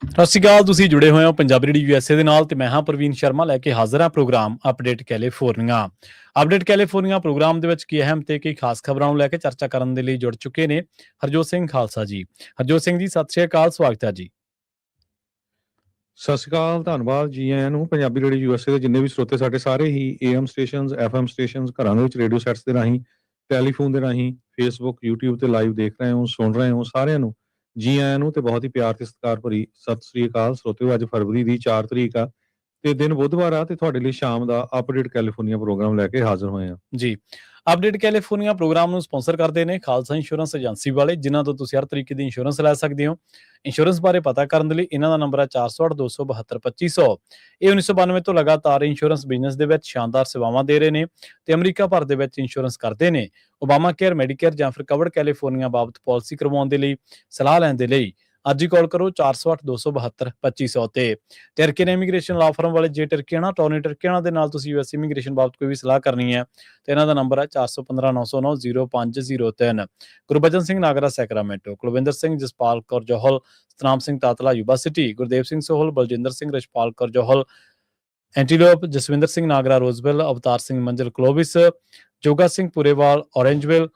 ਸਤਿ ਸ਼੍ਰੀ ਅਕਾਲ। ਤੁਸੀਂ ਜੁੜੇ ਹੋਏ ਹੋ ਪੰਜਾਬੀ ਰੇਡੀਓ USA ਦੇ ਨਾਲ ਤੇ ਮੈਂ ਹਾਂ ਪ੍ਰਵੀਨ ਸ਼ਰਮਾ ਲੈ ਕੇ ਹਾਜ਼ਰ ਹਾਂ programme update California. Update California programme ਦੇ ਵਿੱਚ ਕੀ ਅਹਿਮ ਤੇ ਕਈ ਖਾਸ ਖਬਰਾਂ ਨੂੰ ਲੈ ਕੇ ਚਰਚਾ ਕਰਨ ਦੇ ਲਈ ਜੁੜ ਚੁੱਕੇ ਨੇ ਹਰਜੋਤ ਸਿੰਘ ਖਾਲਸਾ ਜੀ। ਹਰਜੋਤ ਸਿੰਘ ਜੀ, ਸਤਿ ਸ਼੍ਰੀ ਅਕਾਲ, ਸਵਾਗਤ ਹੈ ਜੀ। ਸਤਿ ਸ਼੍ਰੀ ਅਕਾਲ, ਧੰਨਵਾਦ ਜੀ ਆਇਆਂ ਨੂੰ। ਪੰਜਾਬੀ ਰੇਡੀਓ USA ਦੇ ਜਿੰਨੇ ਵੀ ਸਰੋਤੇ ਸਾਡੇ ਸਾਰੇ ਹੀ AM ਸਟੇਸ਼ਨਸ, FM ਸਟੇਸ਼ਨਸ, ਘਰਾਂ ਦੇ ਵਿੱਚ ਰੇਡੀਓ ਸੈਟਸ ਦੇ ਰਾਹੀਂ, ਟੈਲੀਫੋਨ ਦੇ ਰਾਹੀਂ, Facebook, YouTube ਤੇ ਲਾਈਵ ਦੇਖ ਰਹੇ ਹੋ, ਸੁਣ ਰਹੇ ਹੋ, ਸਾਰਿਆਂ ਨੂੰ ਜੀ ਆਇਆਂ ਨੂੰ ਤੇ ਬਹੁਤ ਹੀ ਪਿਆਰ ਤੇ ਸਤਿਕਾਰ ਭਰੀ ਸਤਿ ਸ਼੍ਰੀ ਅਕਾਲ। ਸਰੋਤਿਓ, ਅੱਜ ਫਰਵਰੀ ਦੀ 4 ਤਰੀਕ ਆ ਤੇ ਦਿਨ ਬੁੱਧਵਾਰ ਆ ਤੇ ਤੁਹਾਡੇ ਲਈ ਸ਼ਾਮ ਦਾ ਅਪਡੇਟ ਕੈਲੀਫੋਰਨੀਆ ਪ੍ਰੋਗਰਾਮ ਲੈ ਕੇ ਹਾਜ਼ਰ ਹੋਏ ਆ ਜੀ। ਅਪਡੇਟ ਕੈਲੀਫੋਰਨੀਆ ਪ੍ਰੋਗਰਾਮ ਨੂੰ ਸਪਾਂਸਰ ਕਰਦੇ ਨੇ ਖਾਲਸਾ ਇੰਸ਼ੋਰੈਂਸ ਏਜੰਸੀ ਵਾਲੇ, ਜਿਨ੍ਹਾਂ ਤੋਂ ਤੁਸੀਂ ਹਰ ਤਰੀਕੇ ਦੀ ਇੰਸ਼ੋਰੈਂਸ ਲੈ ਸਕਦੇ ਹੋ। ਇੰਸ਼ੋਰੈਂਸ ਬਾਰੇ ਪਤਾ ਕਰਨ ਦੇ ਲਈ ਇਹਨਾਂ ਦਾ ਨੰਬਰ ਹੈ 408-272-2500। ਇਹ 1992 ਤੋਂ ਲਗਾਤਾਰ ਇੰਸ਼ੋਰੈਂਸ ਬਿਜ਼ਨਸ ਦੇ ਵਿੱਚ ਸ਼ਾਨਦਾਰ ਸੇਵਾਵਾਂ ਦੇ ਰਹੇ ਨੇ ਤੇ ਅਮਰੀਕਾ ਭਰ ਦੇ ਵਿੱਚ ਇੰਸ਼ੋਰੈਂਸ ਕਰਦੇ ਨੇ। ਓਬਾਮਾ ਕੇਅਰ, ਮੈਡੀਕੇਅਰ ਜਾਂ ਫਿਰ ਕਵਰਡ ਕੈਲੀਫੋਰਨੀਆ ਬਾਬਤ ਪਾਲਿਸੀ ਕਰਵਾਉਣ ਦੇ ਲਈ, ਸਲਾਹ ਲੈਣ ਦੇ ਲਈ ਅੱਜ ਹੀ ਕਾਲ ਕਰੋ 408-272-2500 ਤੇ ਟਰਕੀਅਨ ਇਮੀਗ੍ਰੇਸ਼ਨ ਲਾ ਫਰਮ ਵਾਲੇ ਜੇ ਟਰਕੀਆਣਾ, ਟੋਨੀ ਟਰਕੀਆਣਾ ਦੇ ਨਾਲ ਤੁਸੀਂ US ਇਮੀਗ੍ਰੇਸ਼ਨ ਬਾਬਤ ਕੋਈ ਵੀ ਸਲਾਹ ਕਰਨੀ ਹੈ ਤੇ ਇਹਨਾਂ ਦਾ ਨੰਬਰ ਹੈ 4159090503। Gurbachan Singh Nagra, Sacramento, Kulwinder Singh, Jaspal Kaur Johal, Satnam Singh Tatla, Yuba City, Gurdev Singh Sohal, Baljinder Singh, Rachhpal Kaur Johal, Antelope, Jaswinder Singh Nagra, Roseville, Avtar Singh Manzal, Clovis, Joga Singh Purewal, Orangevale,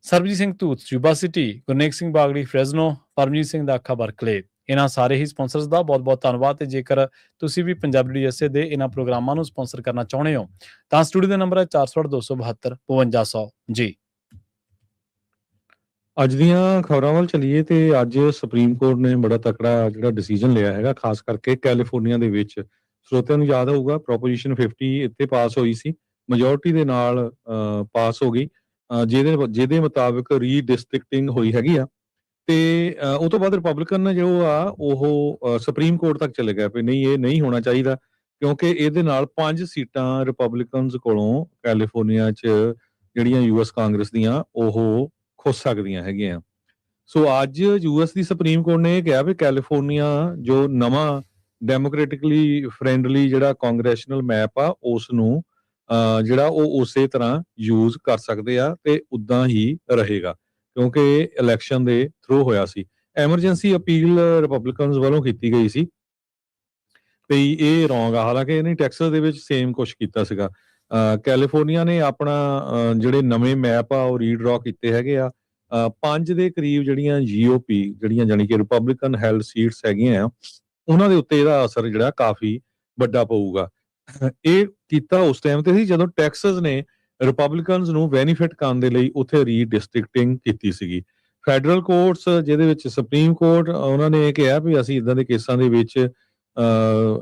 Sarabjit Singh Dhoot, Yuba City, Gurnek Singh Bagri, Fresno, Paramjit Singh Dakha, Berkeley. ਇਹਨਾਂ ਸਾਰੇ ਹੀ ਸਪਾਂਸਰਸ ਦਾ ਬਹੁਤ-ਬਹੁਤ ਧੰਨਵਾਦ। ਤੇ ਜੇਕਰ ਤੁਸੀਂ ਵੀ ਪੰਜਾਬੀ USA ਦੇ ਇਹਨਾਂ ਪ੍ਰੋਗਰਾਮਾਂ ਨੂੰ ਸਪਾਂਸਰ ਕਰਨਾ ਚਾਹੁੰਦੇ ਹੋ ਤਾਂ ਸਟੂਡੀਓ ਦਾ ਨੰਬਰ ਹੈ 408-272-5200 ਜੀ। ਅੱਜ ਦੀਆਂ ਖਬਰਾਂ ਵੱਲ ਚੱਲੀਏ ਤੇ ਅੱਜ ਸੁਪਰੀਮ ਕੋਰਟ ਨੇ ਬੜਾ ਤਕੜਾ ਜਿਹੜਾ ਡਿਸੀਜਨ ਲਿਆ ਹੈਗਾ, ਖਾਸ ਕਰਕੇ ਕੈਲੀਫੋਰਨੀਆ ਦੇ ਵਿੱਚ। ਸਰੋਤਿਆਂ ਨੂੰ ਯਾਦ ਹੋਊਗਾ ਪ੍ਰੋਪੋਜੀਸ਼ਨ 50 ਇੱਥੇ ਪਾਸ ਹੋਈ ਸੀ, ਮੈਜੋਰਟੀ ਦੇ ਨਾਲ ਪਾਸ ਹੋ ਗਈ, ਜਿਹਦੇ ਮੁਤਾਬਕ ਰੀਡਿਸਟ੍ਰਿਕਟਿੰਗ ਹੋਈ ਹੈਗੀ ਆ ਤੇ ਉਹ ਤੋਂ ਬਾਅਦ ਰਿਪਬਲਿਕਨ ਜੋ ਆ ਉਹ ਸੁਪਰੀਮ ਕੋਰਟ ਤੱਕ ਚਲੇ ਗਏ ਵੀ ਨਹੀਂ, ਇਹ ਨਹੀਂ ਹੋਣਾ ਚਾਹੀਦਾ ਕਿਉਂਕਿ ਇਹਦੇ ਨਾਲ 5 ਸੀਟਾਂ ਰਿਪਬਲਿਕਨਸ ਕੋਲੋਂ ਕੈਲੀਫੋਰਨੀਆ 'ਚ ਜਿਹੜੀਆਂ US ਕਾਂਗਰਸ ਦੀਆਂ ਉਹ ਖੁੱਸ ਸਕਦੀਆਂ ਹੈਗੀਆਂ। ਸੋ ਅੱਜ US ਦੀ ਸੁਪਰੀਮ ਕੋਰਟ ਨੇ ਇਹ ਕਿਹਾ ਵੀ ਕੈਲੀਫੋਰਨੀਆ ਜੋ ਨਵਾਂ ਡੈਮੋਕ੍ਰੈਟਿਕਲੀ ਫਰੈਂਡਲੀ ਜਿਹੜਾ ਕਾਂਗਰੈਸ਼ਨਲ ਮੈਪ ਆ ਉਸ ਨੂੰ ਜਿਹੜਾ ਉਹ ਉਸੇ ਤਰ੍ਹਾਂ ਯੂਜ਼ ਕਰ ਸਕਦੇ ਆ ਤੇ ਉਦਾਂ ਹੀ ਰਹੇਗਾ ਕਿਉਂਕਿ ਇਲੈਕਸ਼ਨ ਦੇ ਥਰੂ ਹੋਇਆ ਸੀ। ਐਮਰਜੈਂਸੀ ਅਪੀਲ ਰਿਪਬਲਿਕਨਸ ਵੱਲੋਂ ਕੀਤੀ ਗਈ ਸੀ ਵੀ ਇਹ ਰੋਂਗ ਆ, ਹਾਲਾਂਕਿ ਇਹਨੇ ਟੈਕਸਸ ਦੇ ਵਿੱਚ ਸੇਮ ਕੁਝ ਕੀਤਾ ਸੀਗਾ। ਕੈਲੀਫੋਰਨੀਆ ਨੇ ਆਪਣਾ ਜਿਹੜੇ ਨਵੇਂ ਮੈਪ ਆ ਉਹ ਰੀਡਰਾ ਕੀਤੇ ਹੈਗੇ ਆ। 5 ਦੇ ਕਰੀਬ ਜਿਹੜੀਆਂ GOP ਜਿਹੜੀਆਂ ਜਾਨੀ ਕਿ ਰਿਪਬਲਿਕਨ ਹੈਲਡ ਸੀਟਸ ਹੈਗੀਆਂ ਆ ਉਹਨਾਂ ਦੇ ਉੱਤੇ ਇਹਦਾ ਅਸਰ ਜਿਹੜਾ ਕਾਫੀ ਵੱਡਾ ਪਊਗਾ। ਇਹ ਕੀਤਾ ਉਸ ਟਾਈਮ ਤੇ ਸੀ ਜਦੋਂ ਟੈਕਸਸ ਨੇ ਰਿਪਬਲਿਕਨਸ ਨੂੰ ਬੈਨੀਫਿਟ ਕਰਨ ਦੇ ਲਈ ਉੱਥੇ ਰੀਡਿਸਟ੍ਰਿਕਟਿੰਗ ਕੀਤੀ ਸੀਗੀ। ਫੈਡਰਲ ਕੋਰਟਸ ਜਿਹਦੇ ਵਿੱਚ ਸੁਪਰੀਮ ਕੋਰਟ ਉਹਨਾਂ ਨੇ ਇਹ ਕਿਹਾ ਵੀ ਅਸੀਂ ਇਦਾਂ ਦੇ ਕੇਸਾਂ ਦੇ ਵਿੱਚ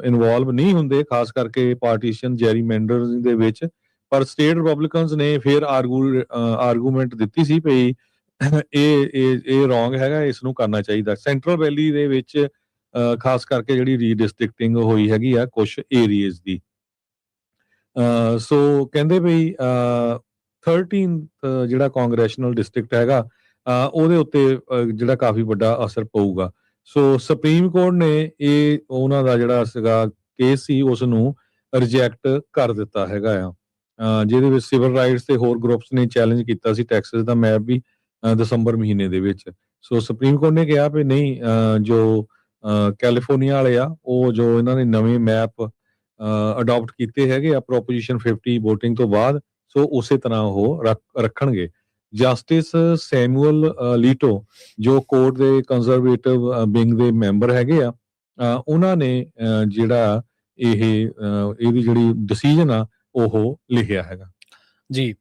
ਇਨਵੋਲਵ ਨਹੀਂ ਹੁੰਦੇ, ਖਾਸ ਕਰਕੇ ਪਾਰਟੀਸ਼ਨ ਜੈਰੀਮੈਂਡਰ ਦੇ ਵਿੱਚ। ਪਰ ਸਟੇਟ ਰਿਪਬਲਿਕਨਸ ਨੇ ਫਿਰ ਆਰਗੂਮੈਂਟ ਦਿੱਤੀ ਸੀ ਵੀ ਇਹ ਰੋਂਗ ਹੈਗਾ, ਇਸ ਨੂੰ ਕਰਨਾ ਚਾਹੀਦਾ। ਸੈਂਟਰਲ ਵੈਲੀ ਦੇ ਵਿੱਚ ਖਾਸ ਕਰਕੇ ਜਿਹੜੀ ਰੀਡਿਸਟ੍ਰਿਕਟਿੰਗ ਹੋਈ ਹੈਗੀ ਆ ਕੁਝ ਏਰੀਆਜ਼ ਦੀ। ਸੋ ਕਹਿੰਦੇ ਵੀ 13 ਜਿਹੜਾ ਕਾਂਗਰੈਸ਼ਨਲ ਡਿਸਟ੍ਰਿਕਟ ਹੈਗਾ ਉਹਦੇ ਉੱਤੇ ਜਿਹੜਾ ਕਾਫੀ ਵੱਡਾ ਅਸਰ ਪਊਗਾ। ਸੋ ਸੁਪਰੀਮ ਕੋਰਟ ਨੇ ਇਹ ਉਹਨਾਂ ਦਾ ਜਿਹੜਾ ਸੀਗਾ ਕੇਸ ਸੀ ਉਸ ਨੂੰ ਰਿਜੈਕਟ ਕਰ ਦਿੱਤਾ ਹੈਗਾ ਆ, ਜਿਹਦੇ ਵਿੱਚ ਸਿਵਲ ਰਾਈਟਸ ਤੇ ਹੋਰ ਗਰੁੱਪਸ ਨੇ ਚੈਲੰਜ ਕੀਤਾ ਸੀ ਟੈਕਸਸ ਦਾ ਮੈਪ ਵੀ ਦਸੰਬਰ ਮਹੀਨੇ ਦੇ ਵਿੱਚ। ਸੋ ਸੁਪਰੀਮ ਕੋਰਟ ਨੇ ਕਿਹਾ ਵੀ ਨਹੀਂ, ਜੋ ਕੈਲੀਫੋਰਨੀਆ ਵਾਲੇ ਆ ਉਹ ਜੋ ਇਹਨਾਂ ਨੇ ਨਵੇਂ ਮੈਪ ਅਡਾਪਟ ਕੀਤੇ ਹੈਗੇ ਆ ਪ੍ਰੋਪੋਜੀਸ਼ਨ 50 ਵੋਟਿੰਗ ਤੋਂ ਬਾਅਦ, ਸੋ ਉਸੇ ਤਰ੍ਹਾਂ ਉਹ ਰੱਖਣਗੇ। ਜਸਟਿਸ ਸੈਮੂਅਲ ਲੀਟੋ ਜੋ ਕੋਰਟ ਦੇ ਕੰਜ਼ਰਵੇਟਿਵ ਵਿੰਗ ਦੇ ਮੈਂਬਰ ਹੈਗੇ ਆ, ਉਹਨਾਂ ਨੇ ਜਿਹੜਾ ਇਹਦੀ ਜਿਹੜੀ ਡਿਸੀਜਨ ਆ ਉਹ ਲਿਖਿਆ ਹੈਗਾ ਜੀ।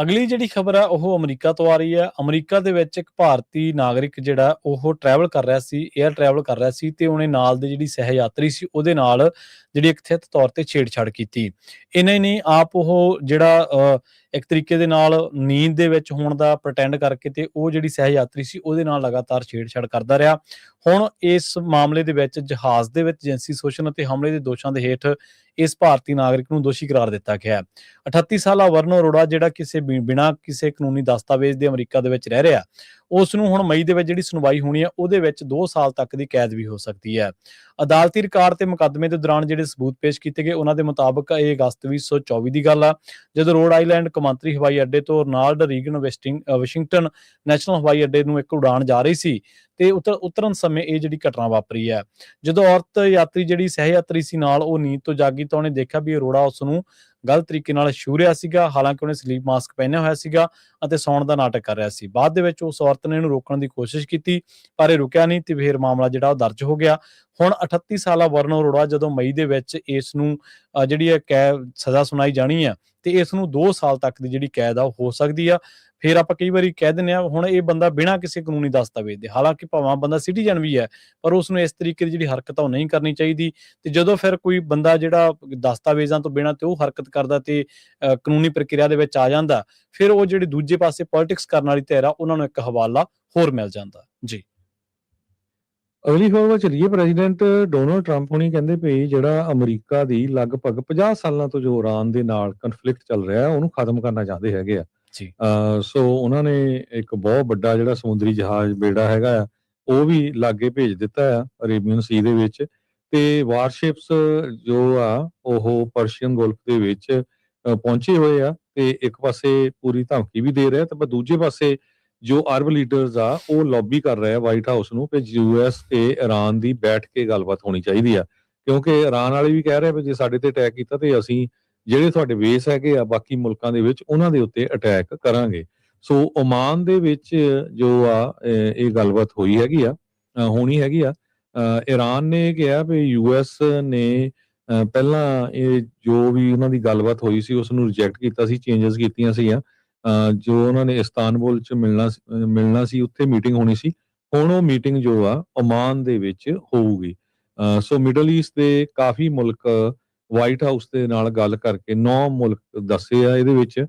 ਅਗਲੀ ਜਿਹੜੀ ਖਬਰ ਆ ਉਹ ਅਮਰੀਕਾ ਤੋਂ ਆ ਰਹੀ ਹੈ। ਅਮਰੀਕਾ ਦੇ ਵਿੱਚ ਇੱਕ ਭਾਰਤੀ ਨਾਗਰਿਕ ਜਿਹੜਾ ਉਹ ਟਰੈਵਲ ਕਰ ਰਿਹਾ ਸੀ, ਏਅਰ ਟਰੈਵਲ ਕਰ ਰਿਹਾ ਸੀ ਤੇ ਉਹਨੇ ਨਾਲ ਦੇ ਜਿਹੜੀ ਸਹਿ ਯਾਤਰੀ ਸੀ ਉਹਦੇ ਨਾਲ ਜਿਹੜੀ ਕਥਿਤ ਤੌਰ ਤੇ ਛੇੜਛਾੜ ਕੀਤੀ। ਇੰਨਾ ਹੀ ਨਹੀਂ, ਆਪ ਉਹ ਜਿਹੜਾ ਇੱਕ ਤਰੀਕੇ ਦੇ ਨਾਲ ਨੀਂਦ ਦੇ ਵਿੱਚ ਹੋਣ ਦਾ ਪ੍ਰਟੈਂਡ ਕਰਕੇ ਤੇ ਉਹ ਜਿਹੜੀ ਸਹਿ ਯਾਤਰੀ ਸੀ ਉਹਦੇ ਨਾਲ ਲਗਾਤਾਰ ਛੇੜਛਾੜ ਕਰਦਾ ਰਿਹਾ। ਹੁਣ ਇਸ ਮਾਮਲੇ ਦੇ ਵਿੱਚ ਜਹਾਜ਼ ਦੇ ਵਿੱਚ ਜਿਨਸੀ ਸ਼ੋਸ਼ਣ ਅਤੇ ਹਮਲੇ ਦੇ ਦੋਸ਼ਾਂ ਦੇ ਹੇਠ ਇਸ ਭਾਰਤੀ ਨਾਗਰਿਕ ਨੂੰ ਦੋਸ਼ੀ ਕਰਾਰ ਦਿੱਤਾ ਗਿਆ। 38 ਸਾਲਾ ਵਰਨ ਅਰੋੜਾ ਜਿਹੜਾ ਬਿਨਾਂ ਕਿਸੇ ਕਾਨੂੰਨੀ ਦਸਤਾਵੇਜ਼ ਦੇ ਅਮਰੀਕਾ ਦੇ ਵਿੱਚ ਰਹਿ ਰਿਹਾ, ਉਸ ਨੂੰ ਹੁਣ ਮਈ ਦੇ ਵਿੱਚ ਜਿਹੜੀ ਸੁਣਵਾਈ ਹੋਣੀ ਹੈ ਉਹਦੇ ਵਿੱਚ 2 ਸਾਲ ਤੱਕ ਦੀ ਕੈਦ ਵੀ ਹੋ ਸਕਦੀ ਹੈ। ਅਦਾਲਤੀ ਰਿਕਾਰਡ ਤੇ ਮੁਕੱਦਮੇ ਦੇ ਦੌਰਾਨ ਜਿਹੜੇ ਸਬੂਤ ਪੇਸ਼ ਕੀਤੇ ਗਏ ਉਹਨਾਂ ਦੇ ਮੁਤਾਬਕ ਇਹ ਅਗਸਤ 2024 ਦੀ ਗੱਲ ਆ, ਜਦੋਂ ਰੋਡ ਆਈਲੈਂਡ ਕੌਮਾਂਤਰੀ ਹਵਾਈ ਅੱਡੇ ਤੋਂ ਰੋਨਾਲਡ ਰੀਗਨ ਵਾਸ਼ਿੰਗਟਨ ਨੈਸ਼ਨਲ ਹਵਾਈ ਅੱਡੇ ਨੂੰ ਇੱਕ ਉਡਾਣ ਜਾ ਰਹੀ ਸੀ ਤੇ ਉਤਰਨ ਸਮੇਂ ਇਹ ਜਿਹੜੀ ਘਟਨਾ ਵਾਪਰੀ ਹੈ। ਜਦੋਂ ਔਰਤ ਯਾਤਰੀ ਜਿਹੜੀ ਸਹਿ ਯਾਤਰੀ ਸੀ ਨਾਲ, ਉਹ ਨੀਂਦ ਤੋਂ ਜਾਗੀ ਤਾਂ ਉਹਨੇ ਦੇਖਿਆ ਵੀ ਅਰੋੜਾ ਉਸ ਨੂੰ ਗਲਤ ਤਰੀਕੇ ਨਾਲ ਛੂਹ ਰਿਹਾ ਸੀਗਾ। ਹਾਲਾਂਕਿ ਉਹਨੇ ਸਲੀਪ ਮਾਸਕ ਪਹਿਨਿਆ ਹੋਇਆ ਸੀਗਾ ਅਤੇ ਸੌਣ ਦਾ ਨਾਟਕ ਕਰ ਰਿਹਾ ਸੀ। ਬਾਅਦ ਦੇ ਵਿੱਚ ਉਸ ਔਰਤ ਨੇ ਇਹਨੂੰ ਰੋਕਣ ਦੀ ਕੋਸ਼ਿਸ਼ ਕੀਤੀ ਪਰ ਇਹ ਰੁਕਿਆ ਨਹੀਂ ਤੇ ਫਿਰ ਮਾਮਲਾ ਜਿਹੜਾ ਉਹ ਦਰਜ ਹੋ ਗਿਆ। ਹੁਣ 38 ਸਾਲਾ ਵਰਨ ਅਰੋੜਾ ਜਦੋਂ ਮਈ ਦੇ ਵਿੱਚ ਇਸ ਨੂੰ ਜਿਹੜੀ ਸਜ਼ਾ ਸੁਣਾਈ ਜਾਣੀ ਆ ਤੇ ਇਸ ਨੂੰ 2 ਸਾਲ ਤੱਕ ਦੀ ਜਿਹੜੀ ਕੈਦ ਆ ਉਹ ਹੋ ਸਕਦੀ ਆ। ਫਿਰ ਆਪਾਂ ਕਈ ਵਾਰੀ ਕਹਿ ਦਿੰਦੇ ਆ ਹੁਣ ਇਹ ਬੰਦਾ ਬਿਨਾਂ ਕਿਸੇ ਕਾਨੂੰਨੀ ਦਸਤਾਵੇਜ਼ ਦੇ, ਹਾਲਾਂਕਿ ਭਾਵੇਂ ਬੰਦਾ ਸਿਟੀਜ਼ਨ ਵੀ ਹੈ ਪਰ ਉਸ ਨੂੰ ਇਸ ਤਰੀਕੇ ਦੀ ਜਿਹੜੀ ਹਰਕਤ ਆ ਉਹ ਨਹੀਂ ਕਰਨੀ ਚਾਹੀਦੀ। ਤੇ ਜਦੋਂ ਫਿਰ ਕੋਈ ਬੰਦਾ ਜਿਹੜਾ ਦਸਤਾਵੇਜ਼ਾਂ ਤੋਂ ਬਿਨਾਂ ਤੇ ਉਹ ਹਰਕਤ ਕਰਦਾ ਤੇ ਕਾਨੂੰਨੀ ਪ੍ਰਕਿਰਿਆ ਦੇ ਵਿੱਚ ਆ ਜਾਂਦਾ, ਫਿਰ ਉਹ ਜਿਹੜੇ ਦੂਜੇ ਪਾਸੇ ਪੋਲਿਟਿਕਸ ਕਰਨ ਵਾਲੀ ਧਿਰ ਆ ਉਹਨਾਂ ਨੂੰ ਇੱਕ ਹਵਾਲਾ ਹੋਰ ਮਿਲ ਜਾਂਦਾ। ਜੀ ਅਗਲੀ ਖਬਰ ਵੱਲ ਚੱਲੀਏ। ਪ੍ਰੈਜ਼ੀਡੈਂਟ ਡੋਨਾਲਡ ਟਰੰਪ ਹੁਣੀ ਕਹਿੰਦੇ ਪਏ ਜਿਹੜਾ ਅਮਰੀਕਾ ਦੀ ਲਗਭਗ 50 ਸਾਲਾਂ ਤੋਂ ਜੋ ਇਰਾਨ ਦੇ ਨਾਲ ਕਨਫਲਿਕਟ ਚੱਲ ਰਿਹਾ ਹੈ ਉਹਨੂੰ ਖਤਮ ਕਰਨਾ ਚਾਹੁੰਦੇ ਹੈਗੇ ਆ। ਜੀ ਸੋ ਉਹਨਾਂ ਨੇ ਇੱਕ ਬਹੁਤ ਵੱਡਾ ਜਿਹੜਾ ਸਮੁੰਦਰੀ ਜਹਾਜ਼ ਬੇੜਾ ਹੈਗਾ ਆ ਉਹ ਵੀ ਲਾਗੇ ਭੇਜ ਦਿੱਤਾ ਆ ਅਰੇਬੀਅਨ ਸੀ ਦੇ ਵਿੱਚ, ਤੇ ਵਾਰਸ਼ਿਪਸ ਜੋ ਆ ਉਹ ਪਰਸ਼ੀਅਨ ਗੁਲਫ ਦੇ ਵਿੱਚ ਪਹੁੰਚੇ ਹੋਏ ਆ ਤੇ ਇੱਕ ਪਾਸੇ ਪੂਰੀ ਧਮਕੀ ਵੀ ਦੇ ਰਿਹਾ ਤੇ ਪਰ ਦੂਜੇ ਪਾਸੇ ਜੋ ਅਰਬ ਲੀਡਰਸ ਆ ਉਹ ਲੌਬੀ ਕਰ ਰਹੇ ਆ ਵਾਈਟ ਹਾਊਸ ਨੂੰ ਕਿ ਯੂਐਸ ਤੇ ਇਰਾਨ ਦੀ ਬੈਠ ਕੇ ਗੱਲਬਾਤ ਹੋਣੀ ਚਾਹੀਦੀ ਆ, ਕਿਉਂਕਿ ਇਰਾਨ ਵਾਲੇ ਵੀ ਕਹਿ ਰਹੇ ਵੀ ਜੇ ਸਾਡੇ ਤੇ ਅਟੈਕ ਕੀਤਾ ਤੇ ਅਸੀਂ ਜਿਹੜੇ ਤੁਹਾਡੇ ਬੇਸ ਹੈਗੇ ਆ ਬਾਕੀ ਮੁਲਕਾਂ ਦੇ ਵਿੱਚ ਉਹਨਾਂ ਦੇ ਉੱਤੇ ਅਟੈਕ ਕਰਾਂਗੇ। ਸੋ ਓਮਾਨ ਦੇ ਵਿੱਚ ਜੋ ਆ ਇਹ ਗੱਲਬਾਤ ਹੋਈ ਹੈਗੀ ਆ ਹੋਣੀ ਹੈਗੀ ਆ। ਇਰਾਨ ਨੇ ਕਿਹਾ ਵੀ ਯੂਐਸ ਨੇ ਪਹਿਲਾਂ ਇਹ ਜੋ ਵੀ ਉਹਨਾਂ ਦੀ ਗੱਲਬਾਤ ਹੋਈ ਸੀ ਉਸ ਨੂੰ ਰਿਜੈਕਟ ਕੀਤਾ ਸੀ, ਚੇਂਜਸ ਕੀਤੀਆਂ ਸੀਗੀਆਂ। ਜੋ ਉਹਨਾਂ ਨੇ ਇਸਤਾਨਬੁਲ ਚ ਮਿਲਣਾ ਸੀ ਉੱਥੇ ਮੀਟਿੰਗ ਹੋਣੀ ਸੀ, ਹੁਣ ਉਹ ਮੀਟਿੰਗ ਜੋ ਆ ਓਮਾਨ ਦੇ ਵਿੱਚ ਹੋਊਗੀ। ਸੋ ਮਿਡਲ ਈਸਟ ਦੇ ਕਾਫੀ ਮੁਲਕ ਵਾਈਟ ਹਾਊਸ ਦੇ ਨਾਲ ਗੱਲ ਕਰਕੇ 9 ਮੁਲਕ ਦੱਸੇ ਆ ਇਹਦੇ ਵਿੱਚ।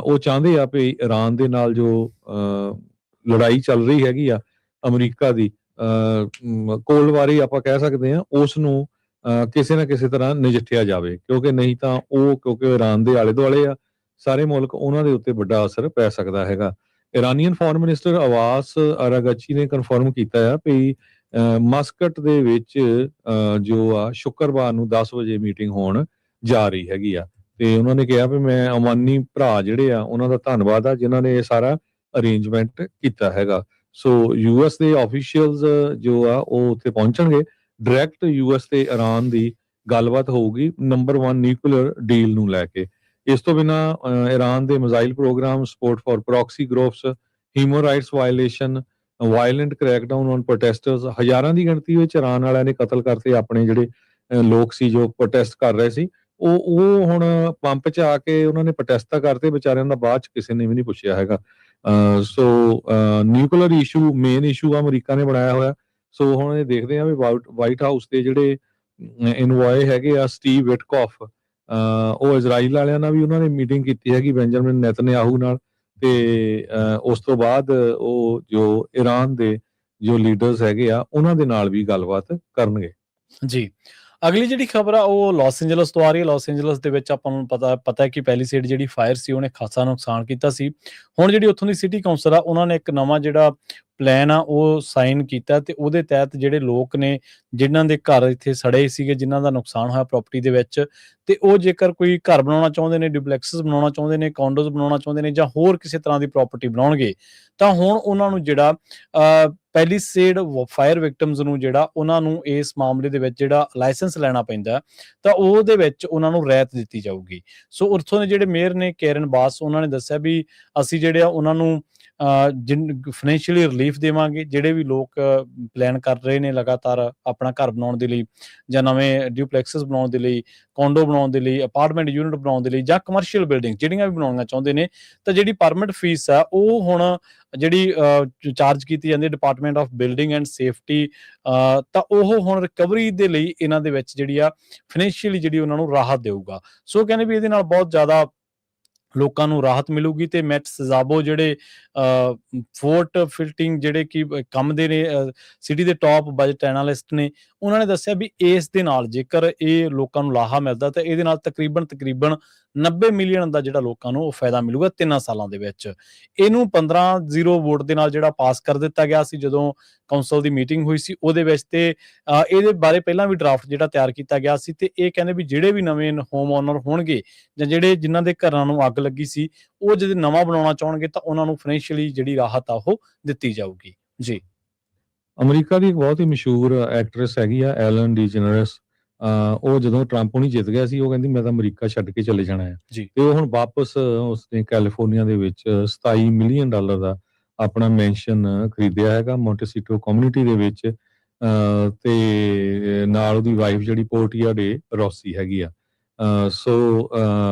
ਉਹ ਚਾਹੁੰਦੇ ਆ ਵੀ ਇਰਾਨ ਦੇ ਨਾਲ ਜੋ ਲੜਾਈ ਚੱਲ ਰਹੀ ਹੈਗੀ ਆ ਅਮਰੀਕਾ ਦੀ ਕੋਲ ਵਾਰੀ ਆਪਾਂ ਕਹਿ ਸਕਦੇ ਆ ਉਸ ਨੂੰ ਕਿਸੇ ਨਾ ਕਿਸੇ ਤਰ੍ਹਾਂ ਨਜਿੱਠਿਆ ਜਾਵੇ, ਕਿਉਂਕਿ ਨਹੀਂ ਤਾਂ ਕਿਉਂਕਿ ਇਰਾਨ ਦੇ ਆਲੇ ਦੁਆਲੇ ਆ ਸਾਰੇ ਮੁਲਕ, ਉਹਨਾਂ ਦੇ ਉੱਤੇ ਵੱਡਾ ਅਸਰ ਪੈ ਸਕਦਾ ਹੈਗਾ। ਇਰਾਨੀਅਨ ਫੋਰਨ ਮਿਨਿਸਟਰ ਅਵਾਸ ਅਰਾਗਚੀ ਨੇ ਕਨਫਰਮ ਕੀਤਾ ਆ ਵੀ ਮਸਕਟ ਦੇ ਵਿੱਚ ਜੋ ਆ ਸ਼ੁੱਕਰਵਾਰ ਨੂੰ 10 ਵਜੇ ਮੀਟਿੰਗ ਹੋਣ ਜਾ ਰਹੀ ਹੈਗੀ ਆ ਤੇ ਉਹਨਾਂ ਨੇ ਕਿਹਾ ਵੀ ਮੈਂ ਓਮਾਨੀ ਭਰਾ ਜਿਹੜੇ ਆ ਉਹਨਾਂ ਦਾ ਧੰਨਵਾਦ ਆ ਜਿਨ੍ਹਾਂ ਨੇ ਇਹ ਸਾਰਾ ਅਰੇਂਜਮੈਂਟ ਕੀਤਾ ਹੈਗਾ। ਸੋ ਯੂਐਸ ਦੇ ਆਫੀਸ਼ੀਅਲਸ ਜੋ ਆ ਉਹ ਉੱਥੇ ਪਹੁੰਚਣਗੇ, ਡਾਇਰੈਕਟ ਯੂਐਸ ਤੇ ਇਰਾਨ ਦੀ ਗੱਲਬਾਤ ਹੋਊਗੀ ਨੰਬਰ 1 ਨਿਊਕਲੀਅਰ ਡੀਲ ਨੂੰ ਲੈ ਕੇ। ਇਸ ਤੋਂ ਬਿਨਾਂ ਇਰਾਨ ਦੇ missile program, support for proxy groups, human rights violation, violent crackdown on protesters, ਹਜ਼ਾਰਾਂ ਦੀ ਗਿਣਤੀ ਵਿੱਚ ਇਰਾਨ ਵਾਲਿਆਂ ਨੇ ਕਤਲ ਕਰਤੇ ਆਪਣੇ ਜਿਹੜੇ ਲੋਕ ਸੀ ਜੋ ਪ੍ਰੋਟੈਸਟ ਕਰ ਰਹੇ ਸੀ। ਉਹ ਹੁਣ ਪੰਪ 'ਚ ਆ ਕੇ ਉਹਨਾਂ ਨੇ ਪ੍ਰੋਟੈਸਟ ਤਾਂ ਕਰਤੇ, ਵਿਚਾਰਿਆਂ ਦਾ ਬਾਅਦ 'ਚ ਕਿਸੇ ਨੇ ਵੀ ਨਹੀਂ ਪੁੱਛਿਆ ਹੈਗਾ। So nuclear issue main issue ਅਮਰੀਕਾ ਨੇ ਬਣਾਇਆ ਹੋਇਆ। ਸੋ ਹੁਣ ਇਹ ਦੇਖਦੇ ਆ ਵੀ ਵਾਈਟ ਹਾਊਸ ਦੇ ਜਿਹੜੇ ਇਨਵੋਏ ਹੈਗੇ ਆ ਸਟੀਵ ਵਿਟਕੌਫ, ਉਹ ਇਜ਼ਰਾਈਲ ਵਾਲਿਆਂ ਨਾਲ ਵੀ ਉਹਨਾਂ ਨੇ ਮੀਟਿੰਗ ਕੀਤੀ ਹੈਗੀ ਬੈਂਜਾਮਿਨ ਨੇਤਨਯਾਹੂ ਨਾਲ, ਤੇ ਉਸ ਤੋਂ ਬਾਅਦ ਉਹ ਜੋ ਇਰਾਨ ਦੇ ਜੋ ਲੀਡਰਸ ਹੈਗੇ ਆ ਉਹਨਾਂ ਦੇ ਨਾਲ ਵੀ ਗੱਲਬਾਤ ਕਰਨਗੇ। ਜੀ ਅਗਲੀ ਜਿਹੜੀ ਖਬਰ ਆ ਉਹ ਲਾਸ ਐਂਜਲਸ ਤੋਂ ਆ ਰਹੀ ਹੈ। ਲਾਸ ਐਂਜਲਸ ਦੇ ਵਿੱਚ ਆਪਾਂ ਨੂੰ ਪਤਾ ਹੈ ਕਿ ਪੈਲੀਸੇਡ ਜਿਹੜੀ ਫਾਇਰ ਸੀ ਉਹਨੇ ਖਾਸਾ ਨੁਕਸਾਨ ਕੀਤਾ ਸੀ। ਹੁਣ ਜਿਹੜੀ ਉੱਥੋਂ ਦੀ ਸਿਟੀ ਕਾਉਂਸਲ ਆ ਉਹਨਾਂ ਨੇ ਇੱਕ ਨਵਾਂ ਜਿਹੜਾ ਪਲਾਨ ਆ ਉਹ ਸਾਈਨ ਕੀਤਾ ਤੇ ਉਹਦੇ ਤਹਿਤ ਜਿਹੜੇ ਲੋਕ ਨੇ ਜਿਨ੍ਹਾਂ ਦੇ ਘਰ ਇੱਥੇ ਸੜੇ ਸੀਗੇ, ਜਿਨ੍ਹਾਂ ਦਾ ਨੁਕਸਾਨ ਹੋਇਆ ਪ੍ਰਾਪਰਟੀ ਦੇ ਵਿੱਚ, ਤੇ ਉਹ ਜੇਕਰ ਕੋਈ ਘਰ ਬਣਾਉਣਾ ਚਾਹੁੰਦੇ ਨੇ, ਡੁਪਲੈਕਸਸ ਬਣਾਉਣਾ ਚਾਹੁੰਦੇ ਨੇ, ਕੌਂਡੋਜ਼ ਬਣਾਉਣਾ ਚਾਹੁੰਦੇ ਨੇ ਜਾਂ ਹੋਰ ਕਿਸੇ ਤਰ੍ਹਾਂ ਦੀ ਪ੍ਰਾਪਰਟੀ ਬਣਾਉਣਗੇ ਤਾਂ ਹੁਣ ਉਹਨਾਂ ਨੂੰ ਜਿਹੜਾ ਪੈਲੀਸੇਡ ਫਾਇਰ ਵਿਕਟਮਸ ਨੂੰ ਜਿਹੜਾ ਉਹਨਾਂ ਨੂੰ ਇਸ ਮਾਮਲੇ ਦੇ ਵਿੱਚ ਜਿਹੜਾ ਲਾਇਸੈਂਸ ਲੈਣਾ ਪੈਂਦਾ ਤਾਂ ਉਹਦੇ ਵਿੱਚ ਉਹਨਾਂ ਨੂੰ ਰਿਆਇਤ ਦਿੱਤੀ ਜਾਊਗੀ। ਸੋ ਉੱਥੋਂ ਦੇ ਜਿਹੜੇ ਮੇਅਰ ਨੇ ਕੈਰਨ ਬਾਸ, ਉਹਨਾਂ ਨੇ ਦੱਸਿਆ ਵੀ ਅਸੀਂ ਜਿਹੜੇ ਆ ਉਹਨਾਂ ਨੂੰ ਫਾਈਨੈਂਸ਼ੀਅਲੀ ਰਿਲੀਫ ਦੇਵਾਂਗੇ। ਜਿਹੜੇ ਵੀ ਲੋਕ ਪਲਾਨ ਕਰ ਰਹੇ ਨੇ ਲਗਾਤਾਰ ਆਪਣਾ ਘਰ ਬਣਾਉਣ ਦੇ ਲਈ ਜਾਂ ਨਵੇਂ ਡਿਊਪਲੈਕਸਸ ਬਣਾਉਣ ਦੇ ਲਈ, ਕੌਂਡੋ ਬਣਾਉਣ ਦੇ ਲਈ, ਅਪਾਰਟਮੈਂਟ ਯੂਨਿਟ ਬਣਾਉਣ ਦੇ ਲਈ ਜਾਂ ਕਮਰਸ਼ੀਅਲ ਬਿਲਡਿੰਗ ਜਿਹੜੀਆਂ ਵੀ ਬਣਾਉਣੀਆਂ ਚਾਹੁੰਦੇ ਨੇ, ਤਾਂ ਜਿਹੜੀ ਪਰਮਿਟ ਫੀਸ ਆ ਉਹ ਹੁਣ ਜਿਹੜੀ ਚਾਰਜ ਕੀਤੀ ਜਾਂਦੀ ਹੈ department of building and safety, ਤਾਂ ਉਹ ਹੁਣ ਰਿਕਵਰੀ ਦੇ ਲਈ ਇਹਨਾਂ ਦੇ ਵਿੱਚ ਜਿਹੜੀ ਆ ਫਾਈਨੈਂਸ਼ੀਅਲੀ ਜਿਹੜੀ ਉਹਨਾਂ ਨੂੰ ਰਾਹਤ ਦੇਊਗਾ। ਸੋ ਕਹਿੰਦੇ ਵੀ ਇਹਦੇ ਨਾਲ ਬਹੁਤ ਜ਼ਿਆਦਾ ਲੋਕਾਂ ਨੂੰ ਰਾਹਤ ਮਿਲੂਗੀ। ਤੇ ਮੈਟ ਸਜ਼ਾਬੋ ਜਿਹੜੇ ਫੋਰਟ ਫਿਲਟਿੰਗ ਜਿਹੜੇ ਕਿ ਕੰਮ ਦੇ ਨੇ ਸਿਟੀ ਦੇ ਟੌਪ ਬਜਟ ਐਨਾਲਿਸਟ ਨੇ, ਉਹਨਾਂ ਨੇ ਦੱਸਿਆ ਵੀ ਇਸ ਦੇ ਨਾਲ ਜੇਕਰ ਇਹ ਲੋਕਾਂ ਨੂੰ ਲਾਹਾ ਮਿਲਦਾ ਤਾਂ ਇਹਦੇ ਨਾਲ ਤਕਰੀਬਨ 90 ਮਿਲੀਅਨ ਦਾ ਜਿਹੜਾ ਲੋਕਾਂ ਨੂੰ ਉਹ ਫਾਇਦਾ ਮਿਲੂਗਾ 3 ਸਾਲਾਂ ਦੇ ਵਿੱਚ। ਇਹਨੂੰ 15-0 ਵੋਟ ਦੇ ਨਾਲ ਜਿਹੜਾ ਪਾਸ ਕਰ ਦਿੱਤਾ ਗਿਆ ਸੀ ਜਦੋਂ ਕੌਂਸਲ ਦੀ ਮੀਟਿੰਗ ਹੋਈ ਸੀ ਉਹਦੇ ਵਿੱਚ, ਤੇ ਇਹਦੇ ਬਾਰੇ ਪਹਿਲਾਂ ਵੀ ਡਰਾਫਟ ਜਿਹੜਾ ਤਿਆਰ ਕੀਤਾ ਗਿਆ ਸੀ, ਤੇ ਇਹ ਕਹਿੰਦੇ ਵੀ ਜਿਹੜੇ ਵੀ ਨਵੇਂ ਹੋਮ ਓਨਰ ਹੋਣਗੇ ਜਾਂ ਜਿਹੜੇ ਜਿਨ੍ਹਾਂ ਦੇ ਘਰਾਂ ਨੂੰ ਅੱਗ ਲੱਗੀ ਸੀ, ਉਹ ਜਦੋਂ ਨਵਾਂ ਬਣਾਉਣਾ ਚਾਹਣਗੇ ਤਾਂ ਉਹਨਾਂ ਨੂੰ ਫਾਈਨੈਂਸ਼ੀਅਲੀ ਜਿਹੜੀ ਰਾਹਤ ਆ ਉਹ ਦਿੱਤੀ ਜਾਊਗੀ ਜੀ। ਅਮਰੀਕਾ ਦੀ ਇੱਕ ਬਹੁਤ ਹੀ ਮਸ਼ਹੂਰ ਐਕਟਰੈਸ ਹੈਗੀ ਆ ਐਲਨ ਡੀਜਨਰਸ। ਉਹ ਜਦੋਂ ਟਰੰਪ ਹੁਣੀ ਜਿੱਤ ਗਿਆ ਸੀ, ਉਹ ਕਹਿੰਦੀ ਮੈਂ ਤਾਂ ਅਮਰੀਕਾ ਛੱਡ ਕੇ ਚਲੇ ਜਾਣਾ ਹੈ, ਤੇ ਉਹ ਹੁਣ ਵਾਪਸ ਉਸਨੇ ਕੈਲੀਫੋਰਨੀਆ ਦੇ ਵਿੱਚ $27 ਮਿਲੀਅਨ ਦਾ ਆਪਣਾ ਮੈਂਸ਼ਨ ਖਰੀਦਿਆ ਹੈਗਾ ਮੌਂਟੇਸੀਟੋ ਕਮਿਊਨਿਟੀ ਦੇ ਵਿੱਚ, ਤੇ ਨਾਲ ਉਹਦੀ ਵਾਈਫ ਜਿਹੜੀ ਪੋਰਟੀਆ ਡੇ ਰੋਸੀ ਹੈਗੀ ਆ। ਸੋ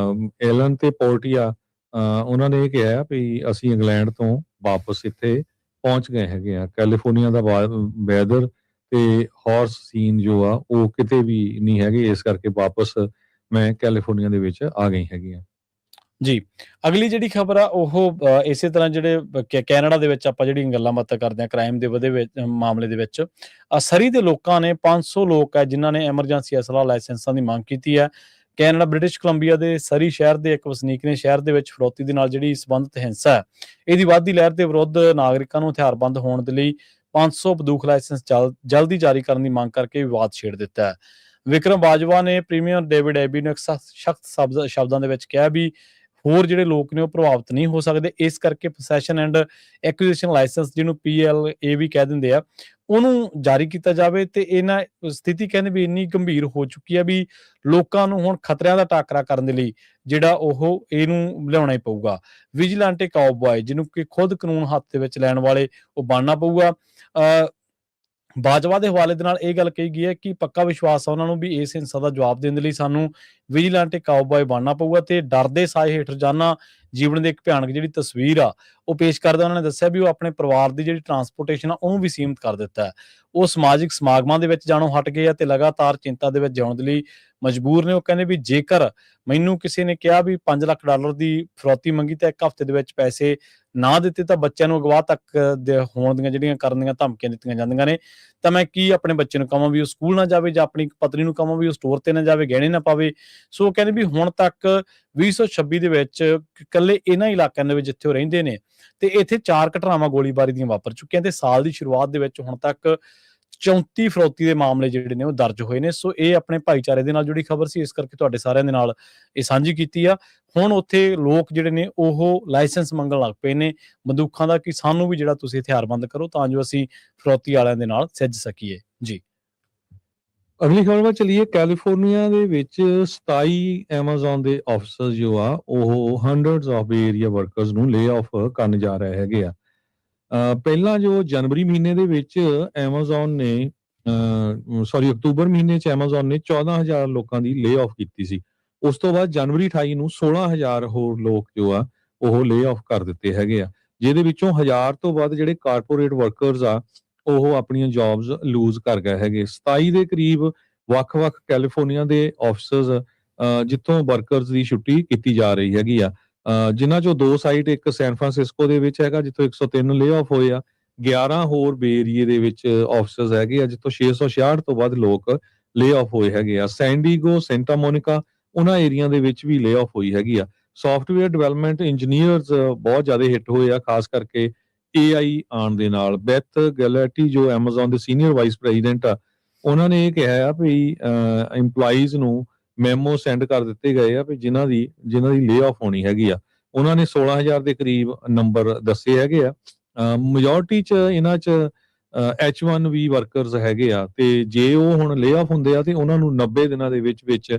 ਐਲਨ ਤੇ ਪੋਰਟੀਆ ਉਹਨਾਂ ਨੇ ਇਹ ਕਿਹਾ ਵੀ ਅਸੀਂ ਇੰਗਲੈਂਡ ਤੋਂ ਵਾਪਸ ਇੱਥੇ ਪਹੁੰਚ ਗਏ ਹੈਗੇ ਆ। ਕੈਲੀਫੋਰਨੀਆ ਦਾ ਵੈਦਰ ਤੇ ਹਾਰਸ ਸੀਨ ਜੋ ਆ ਉਹ ਕਿਤੇ ਵੀ ਨਹੀਂ ਹੈਗੇ, ਇਸ ਕਰਕੇ ਵਾਪਸ ਮੈਂ ਕੈਲੀਫੋਰਨੀਆ ਦੇ ਵਿੱਚ ਆ ਗਈ ਹੈਗੀ ਆ ਜੀ। ਅਗਲੀ ਜਿਹੜੀ ਖਬਰ ਆ ਉਹ ਇਸੇ ਤਰ੍ਹਾਂ ਜਿਹੜੇ ਕੈਨੇਡਾ ਦੇ ਵਿੱਚ ਆਪਾਂ ਜਿਹੜੀਆਂ ਗੱਲਾਂ ਬਾਤਾਂ ਕਰਦੇ ਹਾਂ ਕ੍ਰਾਈਮ ਦੇ ਵਧੇ ਮਾਮਲੇ ਦੇ ਵਿੱਚ, ਸਰੀ ਦੇ ਲੋਕਾਂ ਨੇ 500 ਲੋਕ ਹੈ ਜਿਨ੍ਹਾਂ ਨੇ ਐਮਰਜੈਂਸੀ ਅਸਲਾ ਲਾਇਸੈਂਸਾਂ ਦੀ ਮੰਗ ਕੀਤੀ ਹੈ। ਕੈਨੇਡਾ ਬ੍ਰਿਟਿਸ਼ ਕੋਲੰਬੀਆ ਦੇ ਸਰੀ ਸ਼ਹਿਰ ਦੇ ਇੱਕ ਵਸਨੀਕ ਨੇ ਸ਼ਹਿਰ ਦੇ ਵਿੱਚ ਫਰੋਤੀ ਦੇ ਨਾਲ ਜਿਹੜੀ ਸੰਬੰਧਿਤ ਹਿੰਸਾ ਹੈ ਇਹਦੀ ਵੱਧਦੀ ਲਹਿਰ ਦੇ ਵਿਰੁੱਧ ਨਾਗਰਿਕਾਂ ਨੂੰ ਹਥਿਆਰਬੰਦ ਹੋਣ ਦੇ ਲਈ 500 ਬੰਦੂਕ ਲਾਇਸੈਂਸ ਜਲਦੀ ਜਾਰੀ ਕਰਨ ਦੀ ਮੰਗ ਕਰਕੇ ਵਿਵਾਦ ਛੇੜ ਦਿੱਤਾ ਹੈ। ਵਿਕਰਮ ਬਾਜਵਾ ਨੇ ਪ੍ਰੀਮੀਅਰ ਡੇਵਿਡ ਐਬੀ ਨੂੰ ਇੱਕ ਸਖਤ ਸ਼ਬਦਾਂ ਦੇ ਵਿੱਚ ਕਿਹਾ ਵੀ ਹੋਰ ਜਿਹੜੇ ਲੋਕ ਨੇ ਉਹ ਪ੍ਰਭਾਵਿਤ ਨਹੀਂ ਹੋ ਸਕਦੇ, ਇਸ ਕਰਕੇ ਪੋਸੈਸ਼ਨ ਐਂਡ ਐਕੁਜੀਸ਼ਨ ਲਾਇਸੈਂਸ ਜਿਹਨੂੰ PLA ਵੀ ਕਹਿ ਦਿੰਦੇ ਆ ਉਹਨੂੰ ਜਾਰੀ ਕੀਤਾ ਜਾਵੇ। ਤੇ ਇਹਨਾਂ ਸਥਿਤੀ ਕਹਿੰਦੇ ਵੀ ਇੰਨੀ ਗੰਭੀਰ ਹੋ ਚੁੱਕੀ ਹੈ ਵੀ ਲੋਕਾਂ ਨੂੰ ਹੁਣ ਖਤਰਿਆਂ ਦਾ ਟਾਕਰਾ ਕਰਨ ਦੇ ਲਈ ਜਿਹੜਾ ਉਹ ਇਹਨੂੰ ਲਿਆਉਣਾ ਹੀ ਪਊਗਾ। ਵਿਜੀਲੈਂਟੇ ਕਾਊਬॉय ਜਿਹਨੂੰ ਕਿ ਖੁਦ ਕਾਨੂੰਨ ਹੱਥ ਦੇ ਵਿੱਚ ਲੈਣ ਵਾਲੇ ਉਹ ਬਣਨਾ ਪਊਗਾ। ਬਾਜਵਾ ਦੇ ਹਵਾਲੇ ਦੇ ਨਾਲ ਇਹ ਗੱਲ ਕਹੀ ਗਈ ਹੈ ਕਿ ਪੱਕਾ ਵਿਸ਼ਵਾਸ ਆ ਉਹਨਾਂ ਨੂੰ ਵੀ ਇਸ ਹਿੰਸਾ ਦਾ ਜਵਾਬ ਦੇਣ ਦੇ ਲਈ ਸਾਨੂੰ ਵਿਜੀਲੈਂਟੇ ਕਾਊਬॉय ਬਣਨਾ ਪਊਗਾ, ਤੇ ਡਰ ਦੇ ਸਾਏ ਹੇਠ ਰੋਜ਼ਾਨਾ ਜੀਵਨ ਦੀ ਇੱਕ ਭਿਆਨਕ ਜਿਹੜੀ ਤਸਵੀਰ ਆ ਉਹ ਪੇਸ਼ ਕਰਦੇ ਉਹਨਾਂ ਨੇ ਦੱਸਿਆ ਵੀ ਉਹ ਆਪਣੇ ਪਰਿਵਾਰ ਦੀ ਜਿਹੜੀ ਟਰਾਂਸਪੋਰਟੇਸ਼ਨ ਆ ਉਹਨੂੰ ਵੀ ਸੀਮਿਤ ਕਰ ਦਿੱਤਾ ਹੈ। ਉਹ ਸਮਾਜਿਕ ਸਮਾਗਮਾਂ ਦੇ ਵਿੱਚ ਜਾਣੋਂ ਹਟ ਗਏ ਆ ਤੇ ਲਗਾਤਾਰ ਚਿੰਤਾ ਦੇ ਵਿੱਚ ਜਿਉਣ ਦੇ ਲਈ ਮਜਬੂਰ ਨੇ। ਉਹ ਕਹਿੰਦੇ ਵੀ ਜੇਕਰ ਮੈਨੂੰ ਕਿਸੇ ਨੇ ਕਿਹਾ ਵੀ $5 ਲੱਖ ਦੀ ਫਰੌਤੀ ਮੰਗੀ ਤਾਂ ਇੱਕ ਹਫ਼ਤੇ ਦੇ ਵਿੱਚ ਪੈਸੇ ਨਾ ਦਿੱਤੇ ਤਾਂ ਬੱਚਿਆਂ ਨੂੰ ਅਗਵਾ ਤੱਕ ਹੋਣ ਦੀਆਂ ਜਿਹੜੀਆਂ ਕਰਨ ਦੀਆਂ ਧਮਕੀਆਂ ਦਿੱਤੀਆਂ ਜਾਂਦੀਆਂ ਨੇ, ਤਾਂ ਮੈਂ ਕੀ ਆਪਣੇ ਬੱਚੇ ਨੂੰ ਕਹਾਂ ਵੀ ਉਹ ਸਕੂਲ ਨਾ ਜਾਵੇ ਜਾਂ ਆਪਣੀ ਪਤਨੀ ਨੂੰ ਕਹਾਂ ਵੀ ਉਹ ਸਟੋਰ ਤੇ ਨਾ ਜਾਵੇ, ਗਹਿਣੇ ਨਾ ਪਾਵੇ। ਸੋ ਕਹਿੰਦੇ ਵੀ ਹੁਣ ਤੱਕ 2026 ਦੇ ਵਿੱਚ ਇਕੱਲੇ ਇਹਨਾਂ ਇਲਾਕਿਆਂ ਦੇ ਵਿੱਚ ਜਿੱਥੇ ਉਹ ਰਹਿੰਦੇ ਨੇ ਤੇ ਇੱਥੇ 4 ਘਟਨਾਵਾਂ ਗੋਲੀਬਾਰੀ ਦੀਆਂ ਵਾਪਰ ਚੁੱਕੀਆਂ ਤੇ ਸਾਲ ਦੀ ਸ਼ੁਰੂਆਤ ਦੇ ਵਿੱਚ ਹੁਣ ਤੱਕ 34 ਫਰੌਤੀ ਦੇ ਮਾਮਲੇ ਜਿਹੜੇ ਨੇ ਉਹ ਦਰਜ ਹੋਏ ਨੇ। ਸੋ ਇਹ ਆਪਣੇ ਭਾਈਚਾਰੇ ਦੇ ਨਾਲ ਜੁੜੀ ਖਬਰ ਸੀ, ਇਸ ਕਰਕੇ ਤੁਹਾਡੇ ਸਾਰਿਆਂ ਦੇ ਨਾਲ ਇਹ ਸਾਂਝੀ ਕੀਤੀ ਆ। ਹੁਣ ਉੱਥੇ ਲੋਕ ਜਿਹੜੇ ਨੇ ਉਹ ਲਾਇਸੈਂਸ ਮੰਗਣ ਲੱਗ ਪਏ ਨੇ ਬੰਦੂਕਾਂ ਦਾ ਕਿ ਸਾਨੂੰ ਵੀ ਜਿਹੜਾ ਤੁਸੀਂ ਹਥਿਆਰਬੰਦ ਕਰੋ ਤਾਂ ਜੋ ਅਸੀਂ ਫਰੌਤੀ ਵਾਲਿਆਂ ਦੇ ਨਾਲ ਸਿੱਝ ਸਕੀਏ ਜੀ। ਅਗਲੀ ਖਬਰ ਵੱਲ ਚਲੀਏ। ਕੈਲੀਫੋਰਨੀਆ ਦੇ ਵਿੱਚ 27 ਐਮਾਜ਼ੋਨ ਦੇ ਆਫਿਸਰਸ ਜੋ ਆ ਉਹ hundreds of Bay Area workers ਨੂੰ ਲੇ ਆਫ ਕਰਨ ਜਾ ਰਹੇ ਹੈਗੇ ਆ। ਪਹਿਲਾਂ ਜੋ ਜਨਵਰੀ ਮਹੀਨੇ ਦੇ ਵਿੱਚ ਐਮਾਜ਼ੋਨ ਨੇ ਅਕਤੂਬਰ ਮਹੀਨੇ 'ਚ ਐਮਾਜ਼ੋਨ ਨੇ 14,000 ਲੋਕਾਂ ਦੀ ਲੇ ਆਫ ਕੀਤੀ ਸੀ। ਉਸ ਤੋਂ ਬਾਅਦ ਜਨਵਰੀ 28 ਨੂੰ 16,000 ਹੋਰ ਲੋਕ ਜੋ ਆ ਉਹ ਲੇ ਆਫ ਕਰ ਦਿੱਤੇ ਹੈਗੇ ਆ, ਜਿਹਦੇ ਵਿੱਚੋਂ 1000 ਤੋਂ ਵੱਧ ਜਿਹੜੇ ਕਾਰਪੋਰੇਟ ਵਰਕਰਸ ਆ ਉਹ ਆਪਣੀਆਂ ਜੌਬਸ ਲੂਜ਼ ਕਰ ਗਏ ਹੈਗੇ। 27 ਦੇ ਕਰੀਬ ਵੱਖ-ਵੱਖ ਕੈਲੀਫੋਰਨੀਆ ਦੇ ਆਫਿਸਰਸ ਜਿੱਥੋਂ ਵਰਕਰਸ ਦੀ ਛੁੱਟੀ ਕੀਤੀ ਜਾ ਰਹੀ ਹੈਗੀ ਆ, ਜਿਨ੍ਹਾਂ ਚੋਂ 2 ਸਾਈਟ ਇੱਕ ਸੈਨ ਫਰਾਂਸਿਸਕੋ ਦੇ ਵਿੱਚ ਹੈਗਾ ਜਿੱਥੋਂ 103 ਲੇ ਆਫ ਹੋਏ ਆ, 11 ਹੋਰ ਬੇ ਏਰੀਏ ਦੇ ਵਿੱਚ ਆਫਿਸਰਸ ਹੈਗੇ ਆ ਜਿੱਥੋਂ 666 ਤੋਂ ਵੱਧ ਲੋਕ ਲੇ ਆਫ ਹੋਏ ਹੈਗੇ ਆ। ਸੈਂਡੀਗੋ, ਸੈਂਟਾ ਮੋਨਿਕਾ ਉਹਨਾਂ ਏਰੀਆ ਦੇ ਵਿੱਚ ਵੀ ਲੇ ਆਫ ਹੋਈ ਹੈਗੀ ਆ। ਸੌਫਟਵੇਅਰ ਡਿਵੈਲਪਮੈਂਟ ਇੰਜੀਨੀਅਰਸ ਬਹੁਤ ਜ਼ਿਆਦਾ ਹਿੱਟ ਹੋਏ ਆ, ਖਾਸ ਕਰਕੇ AI ਆਉਣ ਦੇ ਨਾਲ। ਬੈਥ ਗੈਲੈਟੀ ਜੋ ਐਮਾਜ਼ੋਨ ਦੇ ਸੀਨੀਅਰ ਵਾਈਸ ਪ੍ਰੈਜ਼ੀਡੈਂਟ ਆ, ਉਹਨਾਂ ਨੇ ਇਹ ਕਿਹਾ ਆ ਵੀ EMPLOYEES ਨੂੰ ਮੈਮੋ ਸੈਂਡ ਕਰ ਦਿੱਤੇ ਗਏ ਆ ਵੀ ਜਿਨ੍ਹਾਂ ਦੀ ਲੇ ਆਫ ਹੋਣੀ ਹੈਗੀ ਆ। ਉਹਨਾਂ ਨੇ 16,000 ਦੇ ਕਰੀਬ ਨੰਬਰ ਦੱਸੇ ਹੈਗੇ ਆ। ਮੈਜੋਰਟੀ 'ਚ ਇਹਨਾਂ 'ਚ H1B ਵਰਕਰਸ ਹੈਗੇ ਆ, ਤੇ ਜੇ ਉਹ ਹੁਣ ਲੇ ਆਫ ਹੁੰਦੇ ਆ ਤੇ ਉਹਨਾਂ ਨੂੰ 90 ਦਿਨਾਂ ਦੇ ਵਿੱਚ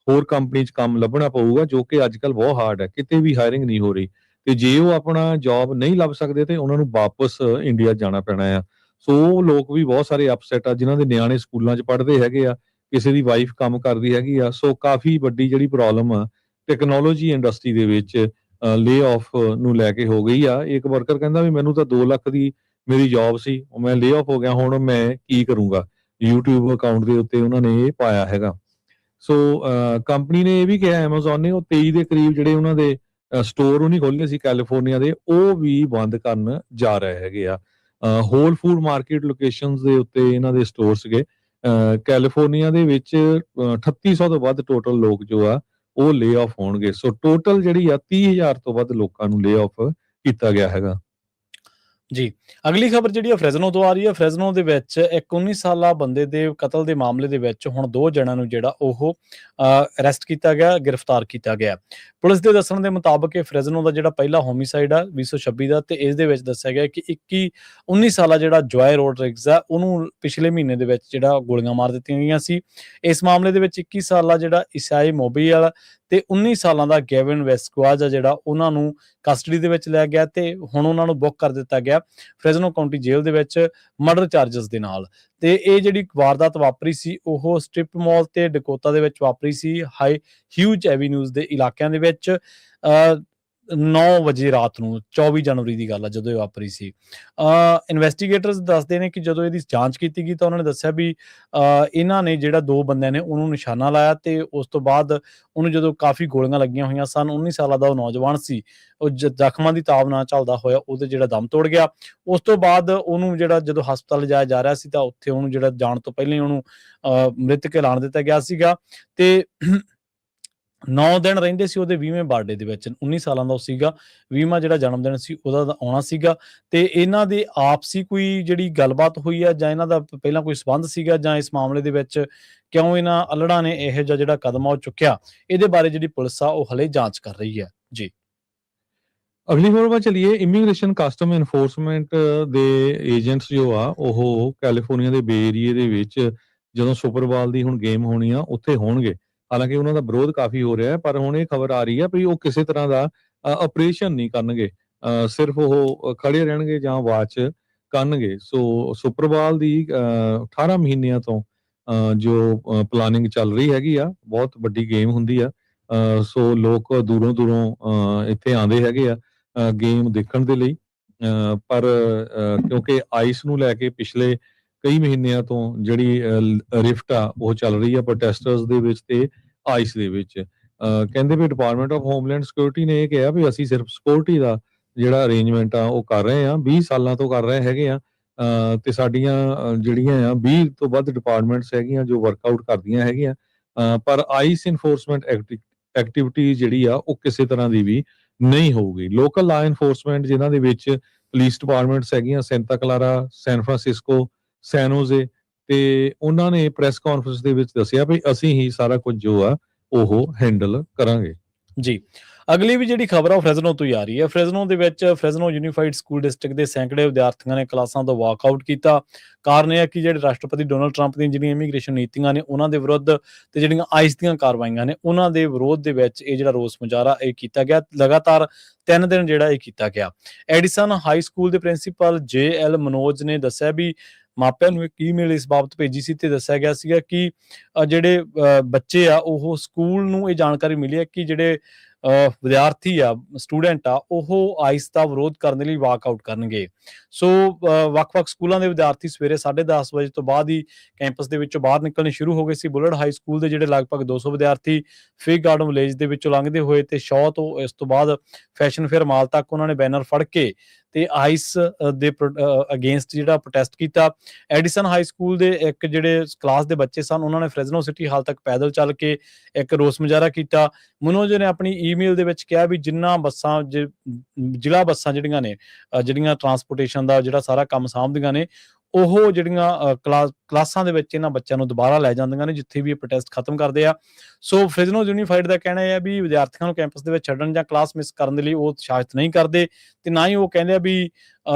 ਹੋਰ ਕੰਪਨੀ 'ਚ ਕੰਮ ਲੱਭਣਾ ਪਊਗਾ, ਜੋ ਕਿ ਅੱਜ ਕੱਲ੍ਹ ਬਹੁਤ ਹਾਰਡ ਹੈ, ਕਿਤੇ ਵੀ ਹਾਇਰਿੰਗ ਨਹੀਂ ਹੋ ਰਹੀ। ਤੇ ਜੇ ਉਹ ਆਪਣਾ ਜੌਬ ਨਹੀਂ ਲੱਭ ਸਕਦੇ ਤੇ ਉਹਨਾਂ ਨੂੰ ਵਾਪਸ ਇੰਡੀਆ ਜਾਣਾ ਪੈਣਾ ਆ। ਸੋ ਉਹ ਲੋਕ ਵੀ ਬਹੁਤ ਸਾਰੇ ਅਪਸੈਟ ਆ ਜਿਨ੍ਹਾਂ ਦੇ ਨਿਆਣੇ ਸਕੂਲਾਂ 'ਚ ਪੜ੍ਹਦੇ ਹੈਗੇ ਆ, ਕਿਸੇ ਦੀ ਵਾਈਫ ਕੰਮ ਕਰਦੀ ਹੈਗੀ ਆ। ਸੋ ਕਾਫੀ ਵੱਡੀ ਜਿਹੜੀ ਪ੍ਰੋਬਲਮ ਆ ਟੈਕਨੋਲੋਜੀ ਇੰਡਸਟਰੀ ਦੇ ਵਿੱਚ ਲੇ ਆਫ ਨੂੰ ਲੈ ਕੇ ਹੋ ਗਈ ਆ। ਇੱਕ ਵਰਕਰ ਕਹਿੰਦਾ ਵੀ ਮੈਨੂੰ ਤਾਂ 2 ਲੱਖ ਦੀ ਮੇਰੀ ਜੌਬ ਸੀ, ਮੈਂ ਲੇ ਆਫ ਹੋ ਗਿਆ, ਹੁਣ ਮੈਂ ਕੀ ਕਰੂੰਗਾ। YouTube ਅਕਾਊਂਟ ਦੇ ਉੱਤੇ ਉਹਨਾਂ ਨੇ ਇਹ ਪਾਇਆ ਹੈਗਾ। ਸੋ ਕੰਪਨੀ ਨੇ ਇਹ ਵੀ ਕਿਹਾ, ਐਮਾਜ਼ੋਨ ਨੇ, ਉਹ 23 ਦੇ ਕਰੀਬ ਜਿਹੜੇ ਉਹਨਾਂ ਦੇ ਸਟੋਰ ਉਹ ਨਹੀਂ ਖੋਲ੍ਹੇ ਸੀ ਕੈਲੀਫੋਰਨੀਆ ਦੇ, ਉਹ ਵੀ ਬੰਦ ਕਰਨ ਜਾ ਰਹੇ ਹੈਗੇ ਆ। ਹੋਲ ਫੂਡ ਮਾਰਕੀਟ ਲੋਕੇਸ਼ਨਸ ਦੇ ਉੱਤੇ ਇਹਨਾਂ ਦੇ ਸਟੋਰ ਸੀਗੇ। ਕੈਲੀਫੋਰਨੀਆ ਦੇ ਵਿੱਚ 3800 ਤੋਂ ਵੱਧ ਟੋਟਲ ਲੋਕ ਜੋ ਆ ਉਹ ਲੇ ਆਫ ਹੋਣਗੇ। ਸੋ ਟੋਟਲ ਜਿਹੜੀ ਆ 30,000 ਤੋਂ ਵੱਧ ਲੋਕਾਂ ਨੂੰ ਲੇ ਆਫ ਕੀਤਾ ਗਿਆ ਹੈਗਾ। ਜੀ, ਅਗਲੀ ਖਬਰ ਜਿਹੜੀ ਆ ਫ੍ਰੈਜ਼ਨੋ ਤੋਂ ਆ ਰਹੀ ਹੈ। ਫ੍ਰੈਜ਼ਨੋ ਦੇ ਵਿੱਚ ਇੱਕ 19 ਸਾਲਾ ਬੰਦੇ ਦੇ ਕਤਲ ਦੇ ਮਾਮਲੇ ਦੇ ਵਿੱਚ ਹੁਣ 2 ਜਣਿਆਂ ਨੂੰ ਜਿਹੜਾ ਉਹ ਅਰੈਸਟ ਕੀਤਾ ਗਿਆ, ਗ੍ਰਿਫਤਾਰ ਕੀਤਾ ਗਿਆ। ਪੁਲਿਸ ਦੇ ਦੱਸਣ ਦੇ ਮੁਤਾਬਕ ਇਹ ਫ੍ਰੈਜ਼ਨੋ ਦਾ ਜਿਹੜਾ ਪਹਿਲਾ ਹੋਮਿਸਾਈਡ ਆ 2026 ਦਾ, ਤੇ ਇਸ ਦੇ ਵਿੱਚ ਦੱਸਿਆ ਗਿਆ ਕਿ 19 ਸਾਲਾ ਜਿਹੜਾ ਜੋਏ ਰੋਡਰਿਗਜ਼ ਆ, ਉਹਨੂੰ ਪਿਛਲੇ ਮਹੀਨੇ ਦੇ ਵਿੱਚ ਜਿਹੜਾ ਗੋਲੀਆਂ ਮਾਰ ਦਿੱਤੀਆਂ ਗਈਆਂ ਸੀ। ਇਸ ਮਾਮਲੇ ਦੇ ਵਿੱਚ 21 ਸਾਲਾ ਜਿਹੜਾ ਇਸਾਈ ਮੋਬੀਅਲ ਤੇ 19 ਸਾਲਾਂ ਦਾ ਗੈਵਿਨ ਵੈਸਕੁਆਜ਼ ਆ, ਜਿਹੜਾ ਉਹਨਾਂ ਨੂੰ ਕਸਟਡੀ ਦੇ ਵਿੱਚ ਲਿਆ ਗਿਆ ਤੇ ਹੁਣ ਉਹਨਾਂ ਨੂੰ ਬੁੱਕ ਕਰ ਦਿੱਤਾ ਗਿਆ ਫ੍ਰੈਜ਼ਨੋ ਕਾਉਂਟੀ ਜੇਲ੍ਹ ਦੇ ਵਿੱਚ ਮਰਡਰ ਚਾਰਜਸ ਦੇ ਨਾਲ। ਤੇ ਇਹ ਜਿਹੜੀ ਵਾਰਦਾਤ ਵਾਪਰੀ ਸੀ ਉਹ ਸਟ੍ਰਿਪ ਮਾਲ ਤੇ ਡਕੋਤਾ ਦੇ ਵਿੱਚ ਵਾਪਰੀ ਸੀ, ਹਿਊਜ ਐਵੀਨਿਊਜ਼ ਦੇ ਇਲਾਕਿਆਂ ਦੇ ਵਿੱਚ 9 ਵਜੇ ਰਾਤ ਨੂੰ 24 ਜਨਵਰੀ ਦੀ ਗੱਲ ਆ ਜਦੋਂ ਇਹ ਵਾਪਰੀ ਸੀ। ਇਨਵੈਸਟੀਗੇਟਰਸ ਦੱਸਦੇ ਨੇ ਕਿ ਜਦੋਂ ਇਹਦੀ ਜਾਂਚ ਕੀਤੀ ਗਈ ਤਾਂ ਉਹਨਾਂ ਨੇ ਦੱਸਿਆ ਵੀ ਇਹਨਾਂ ਨੇ ਜਿਹੜਾ 2 ਬੰਦਿਆਂ ਨੇ ਉਹਨੂੰ ਨਿਸ਼ਾਨਾ ਲਾਇਆ ਤੇ ਉਸ ਤੋਂ ਬਾਅਦ ਉਹਨੂੰ ਜਦੋਂ ਕਾਫੀ ਗੋਲੀਆਂ ਲੱਗੀਆਂ ਹੋਈਆਂ ਸਨ, 19 ਸਾਲਾਂ ਦਾ ਉਹ ਨੌਜਵਾਨ ਸੀ, ਉਹ ਜ਼ਖਮਾਂ ਦੀ ਤਾਬ ਨਾਲ ਝੱਲਦਾ ਹੋਇਆ ਉਹਦੇ ਜਿਹੜਾ ਦਮ ਤੋੜ ਗਿਆ। ਉਸ ਤੋਂ ਬਾਅਦ ਉਹਨੂੰ ਜਿਹੜਾ ਜਦੋਂ ਹਸਪਤਾਲ ਲਿਜਾਇਆ ਜਾ ਰਿਹਾ ਸੀ ਤਾਂ ਉੱਥੇ ਉਹਨੂੰ ਜਿਹੜਾ ਜਾਣ ਤੋਂ ਪਹਿਲਾਂ ਹੀ ਉਹਨੂੰ ਮ੍ਰਿਤਕ ਐਲਾਨ ਦਿੱਤਾ ਗਿਆ ਸੀਗਾ ਤੇ 9 ਦਿਨ ਰਹਿੰਦੇ ਸੀ ਉਹਦੇ 20ਵੇਂ ਬਰਥਡੇ ਦੇ ਵਿੱਚ। 19 ਸਾਲਾਂ ਦਾ ਉਹ ਸੀਗਾ, 20ਵਾਂ ਜਿਹੜਾ ਜਨਮ ਦਿਨ ਸੀ ਉਹਦਾ ਆਉਣਾ ਸੀਗਾ। ਤੇ ਇਹਨਾਂ ਦੇ ਆਪਸੀ ਕੋਈ ਜਿਹੜੀ ਗੱਲਬਾਤ ਹੋਈ ਆ ਜਾਂ ਇਹਨਾਂ ਦਾ ਪਹਿਲਾਂ ਕੋਈ ਸੰਬੰਧ ਸੀਗਾ ਜਾਂ ਇਸ ਮਾਮਲੇ ਦੇ ਵਿੱਚ ਕਿਉਂ ਇਹਨਾਂ ਅਲੜਾਂ ਨੇ ਇਹੋ ਜਿਹਾ ਜਿਹੜਾ ਕਦਮ ਆ ਉਹ ਚੁੱਕਿਆ, ਇਹਦੇ ਬਾਰੇ ਜਿਹੜੀ ਪੁਲਿਸ ਆ ਉਹ ਹਲੇ ਜਾਂਚ ਕਰ ਰਹੀ ਹੈ। ਜੀ, ਅਗਲੀ ਖਬਰ ਵੱਲ ਚਲੀਏ। ਇਮੀਗ੍ਰੇਸ਼ਨ ਕਸਟਮ ਐਨਫੋਰਸਮੈਂਟ ਦੇ ਏਜੰਟਸ ਜੋ ਆ ਉਹ ਕੈਲੀਫੋਰਨੀਆ ਦੇ ਬੇ ਏਰੀਏ ਦੇ ਵਿੱਚ ਜਦੋਂ ਸੁਪਰਬਾਲ ਦੀ ਹੁਣ ਗੇਮ ਹੋਣੀ ਆ ਉੱਥੇ ਹੋਣਗੇ। ਹਾਲਾਂਕਿ ਉਹਨਾਂ ਦਾ ਵਿਰੋਧ ਕਾਫੀ ਹੋ ਰਿਹਾ ਹੈ, ਪਰ ਹੁਣ ਇਹ ਖਬਰ ਆ ਰਹੀ ਹੈ ਵੀ ਉਹ ਕਿਸੇ ਤਰ੍ਹਾਂ ਦਾ ਆਪਰੇਸ਼ਨ ਨਹੀਂ ਕਰਨਗੇ, ਸਿਰਫ ਉਹ ਖੜੇ ਰਹਿਣਗੇ ਜਾਂ ਵਾਚ ਕਰਨਗੇ। ਸੋ ਸੁਪਰਬਾਲ ਦੀ 18 ਮਹੀਨਿਆਂ ਤੋਂ ਜੋ ਪਲਾਨਿੰਗ ਚੱਲ ਰਹੀ ਹੈਗੀ ਆ, ਬਹੁਤ ਵੱਡੀ ਗੇਮ ਹੁੰਦੀ ਆ। ਸੋ ਲੋਕ ਦੂਰੋਂ ਦੂਰੋਂ ਇੱਥੇ ਆਉਂਦੇ ਹੈਗੇ ਆ ਗੇਮ ਦੇਖਣ ਦੇ ਲਈ, ਪਰ ਕਿਉਂਕਿ ਆਈਸ ਨੂੰ ਲੈ ਕੇ ਪਿਛਲੇ ਕਈ ਮਹੀਨਿਆਂ ਤੋਂ ਜਿਹੜੀ ਰਿਫਟ ਆ ਉਹ ਚੱਲ ਰਹੀ ਆ ਪ੍ਰੋਟੈਸਟਰਸ ਦੇ ਵਿੱਚ ਤੇ ਆਈਸ ਦੇ ਵਿੱਚ। ਕਹਿੰਦੇ ਵੀ ਡਿਪਾਰਟਮੈਂਟ ਆਫ ਹੋਮਲੈਂਡ ਸਿਕਿਉਰਿਟੀ ਨੇ ਇਹ ਕਿਹਾ ਵੀ ਅਸੀਂ ਸਿਰਫ ਸਿਕਿਉਰਿਟੀ ਦਾ ਜਿਹੜਾ ਅਰੇਂਜਮੈਂਟ ਆ ਉਹ ਕਰ ਰਹੇ ਆ, 20 ਸਾਲਾਂ ਤੋਂ ਕਰ ਰਹੇ ਹੈਗੇ ਆ, ਤੇ ਸਾਡੀਆਂ ਜਿਹੜੀਆਂ ਆ 20 ਤੋਂ ਵੱਧ ਡਿਪਾਰਟਮੈਂਟਸ ਹੈਗੀਆਂ ਜੋ ਵਰਕਆਊਟ ਕਰਦੀਆਂ ਹੈਗੀਆਂ, ਪਰ ਆਈਸ ਇਨਫੋਰਸਮੈਂਟ ਐਕਟੀਵਿਟੀ ਜਿਹੜੀ ਆ ਉਹ ਕਿਸੇ ਤਰ੍ਹਾਂ ਦੀ ਵੀ ਨਹੀਂ ਹੋਊਗੀ। ਲੋਕਲ ਲਾ ਇਨਫੋਰਸਮੈਂਟ ਜਿਨ੍ਹਾਂ ਦੇ ਵਿੱਚ ਪੁਲਿਸ ਡਿਪਾਰਟਮੈਂਟਸ ਹੈਗੀਆਂ ਸੈਂਟਾ ਕਲਾਰਾ, ਸੈਨ ਫਰਾਂਸਿਸਕੋ, ਸੈਨ ਹੋਜ਼ੇ, ਤੇ ਉਹਨਾਂ ਨੇ ਪ੍ਰੈਸ ਕਾਨਫਰੰਸ ਦੇ ਵਿੱਚ ਦੱਸਿਆ ਵੀ ਅਸੀਂ ਹੀ ਸਾਰਾ ਕੁਝ ਜੋ ਆ ਉਹ ਹੈਂਡਲ ਕਰਾਂਗੇ। ਜੀ, ਅਗਲੀ ਵੀ ਜਿਹੜੀ ਖਬਰ ਆ ਉਹ ਫ੍ਰੈਜ਼ਨੋ ਤੋਂ ਹੀ ਆ ਰਹੀ ਹੈ। ਫ੍ਰੈਜ਼ਨੋ ਦੇ ਵਿੱਚ ਫ੍ਰੈਜ਼ਨੋ ਯੂਨੀਫਾਈਡ ਸਕੂਲ ਡਿਸਟ੍ਰਿਕਟ ਦੇ ਸੈਂਕੜੇ ਵਿਦਿਆਰਥੀਆਂ ਨੇ ਕਲਾਸਾਂ ਤੋਂ ਵਾਕਆਊਟ ਕੀਤਾ। ਕਾਰਨ ਇਹ ਹੈ ਕਿ ਜਿਹੜੇ ਰਾਸ਼ਟਰਪਤੀ ਡੋਨਲਡ ਟਰੰਪ ਦੀਆਂ ਜਿਹੜੀਆਂ ਇਮੀਗ੍ਰੇਸ਼ਨ ਨੀਤੀਆਂ ਨੇ ਉਹਨਾਂ ਦੇ ਵਿਰੁੱਧ ਤੇ ਜਿਹੜੀਆਂ ਆਈਸ ਦੀਆਂ ਕਾਰਵਾਈਆਂ ਨੇ ਉਹਨਾਂ ਦੇ ਵਿਰੋਧ ਦੇ ਵਿੱਚ ਇਹ ਜਿਹੜਾ ਰੋਸ ਮੁਜ਼ਾਹਰਾ ਇਹ ਕੀਤਾ ਗਿਆ। ਲਗਾਤਾਰ 3 ਦਿਨ ਜਿਹੜਾ ਇਹ ਕੀਤਾ ਗਿਆ। ਐਡੀਸਨ ਹਾਈ ਸਕੂਲ ਦੇ ਪ੍ਰਿੰਸੀਪਲ JL ਮਨੋਜ ਨੇ ਦੱਸਿਆ ਵੀ ਮਾਪਿਆਂ ਨੂੰ ਇੱਕ ਈਮੇਲ ਇਸ ਬਾਬਤ ਭੇਜੀ ਸੀ ਤੇ ਦੱਸਿਆ ਗਿਆ ਸੀਗਾ ਕਿ ਜਿਹੜੇ ਬੱਚੇ ਆ ਉਹ ਸਕੂਲ ਨੂੰ ਇਹ ਜਾਣਕਾਰੀ ਮਿਲੀ ਹੈ ਕਿ ਜਿਹੜੇ ਵਿਦਿਆਰਥੀ ਆ, ਸਟੂਡੈਂਟ ਆ, ਉਹ ਆਈਸ ਦਾ ਵਿਰੋਧ ਕਰਨ ਦੇ ਲਈ ਵਾਕਆਊਟ ਕਰਨਗੇ। ਸੋ ਵੱਖ-ਵੱਖ ਸਕੂਲਾਂ ਦੇ ਵਿਦਿਆਰਥੀ ਸਵੇਰੇ 10:30 ਵਜੇ ਤੋਂ ਬਾਅਦ ਹੀ ਕੈਂਪਸ ਦੇ ਵਿੱਚੋਂ ਬਾਹਰ ਨਿਕਲਣੇ ਸ਼ੁਰੂ ਹੋ ਗਏ ਸੀ। ਬੁਲਟ ਹਾਈ ਸਕੂਲ ਦੇ ਜਿਹੜੇ ਲਗਭਗ 200 ਵਿਦਿਆਰਥੀ ਫਿਗ ਗਾਰਡਨ ਵਿਲੇਜ ਦੇ ਵਿੱਚੋਂ ਲੰਘਦੇ ਹੋਏ ਤੇ ਸ਼ੌ ਤੋਂ ਇਸ ਤੋਂ ਬਾਅਦ ਫੈਸ਼ਨ ਫੇਅਰ ਮਾਲ ਤੱਕ ਉਹਨਾਂ ਨੇ ਬੈਨਰ ਫੜ ਕੇ ਤੇ ਆਈਸ ਦੇ ਅਗੇਂਸਟ ਜਿਹੜਾ ਪ੍ਰੋਟੈਸਟ ਕੀਤਾ। ਐਡੀਸਨ ਹਾਈ ਸਕੂਲ ਦੇ ਇੱਕ ਜਿਹੜੇ ਕਲਾਸ ਦੇ ਬੱਚੇ ਸਨ ਉਹਨਾਂ ਨੇ ਫ੍ਰੈਜ਼ਨੋ ਸਿਟੀ ਹਾਲ ਤੱਕ ਪੈਦਲ ਚੱਲ ਕੇ ਇੱਕ ਰੋਸ ਮੁਜ਼ਾਹਰਾ ਕੀਤਾ। ਮਨੋਜ ਨੇ ਆਪਣੀ ਈਮੇਲ ਦੇ ਵਿੱਚ ਕਿਹਾ ਵੀ ਜਿੰਨਾ ਬੱਸਾਂ ਜ਼ਿਲ੍ਹਾ ਬੱਸਾਂ ਜਿਹੜੀਆਂ ਨੇ ਜਿਹੜੀਆਂ ਟਰਾਂਸਪੋਰਟੇਸ਼ਨ ਦਾ ਜਿਹੜਾ ਸਾਰਾ ਕੰਮ ਸਾਂਭਦੀਆਂ ਨੇ ਉਹ ਜਿਹੜੀਆਂ ਕਲਾਸਾਂ ਦੇ ਵਿੱਚ ਇਹਨਾਂ ਬੱਚਿਆਂ ਨੂੰ ਦੁਬਾਰਾ ਲੈ ਜਾਂਦੀਆਂ ਨੇ ਜਿੱਥੇ ਵੀ ਇਹ ਪ੍ਰੋਟੈਸਟ ਖਤਮ ਕਰਦੇ ਆ। ਸੋ ਫ੍ਰੈਜ਼ਨੋ ਯੂਨੀਫਾਈਡ ਦਾ ਕਹਿਣਾ ਇਹ ਹੈ ਵੀ ਵਿਦਿਆਰਥੀਆਂ ਨੂੰ ਕੈਂਪਸ ਦੇ ਵਿੱਚ ਛੱਡਣ ਜਾਂ ਕਲਾਸ ਮਿਸ ਕਰਨ ਦੇ ਲਈ ਉਹ ਉਤਸ਼ਾਹਿਤ ਨਹੀਂ ਕਰਦੇ ਤੇ ਨਾ ਹੀ ਉਹ ਕਹਿੰਦੇ ਆ ਵੀ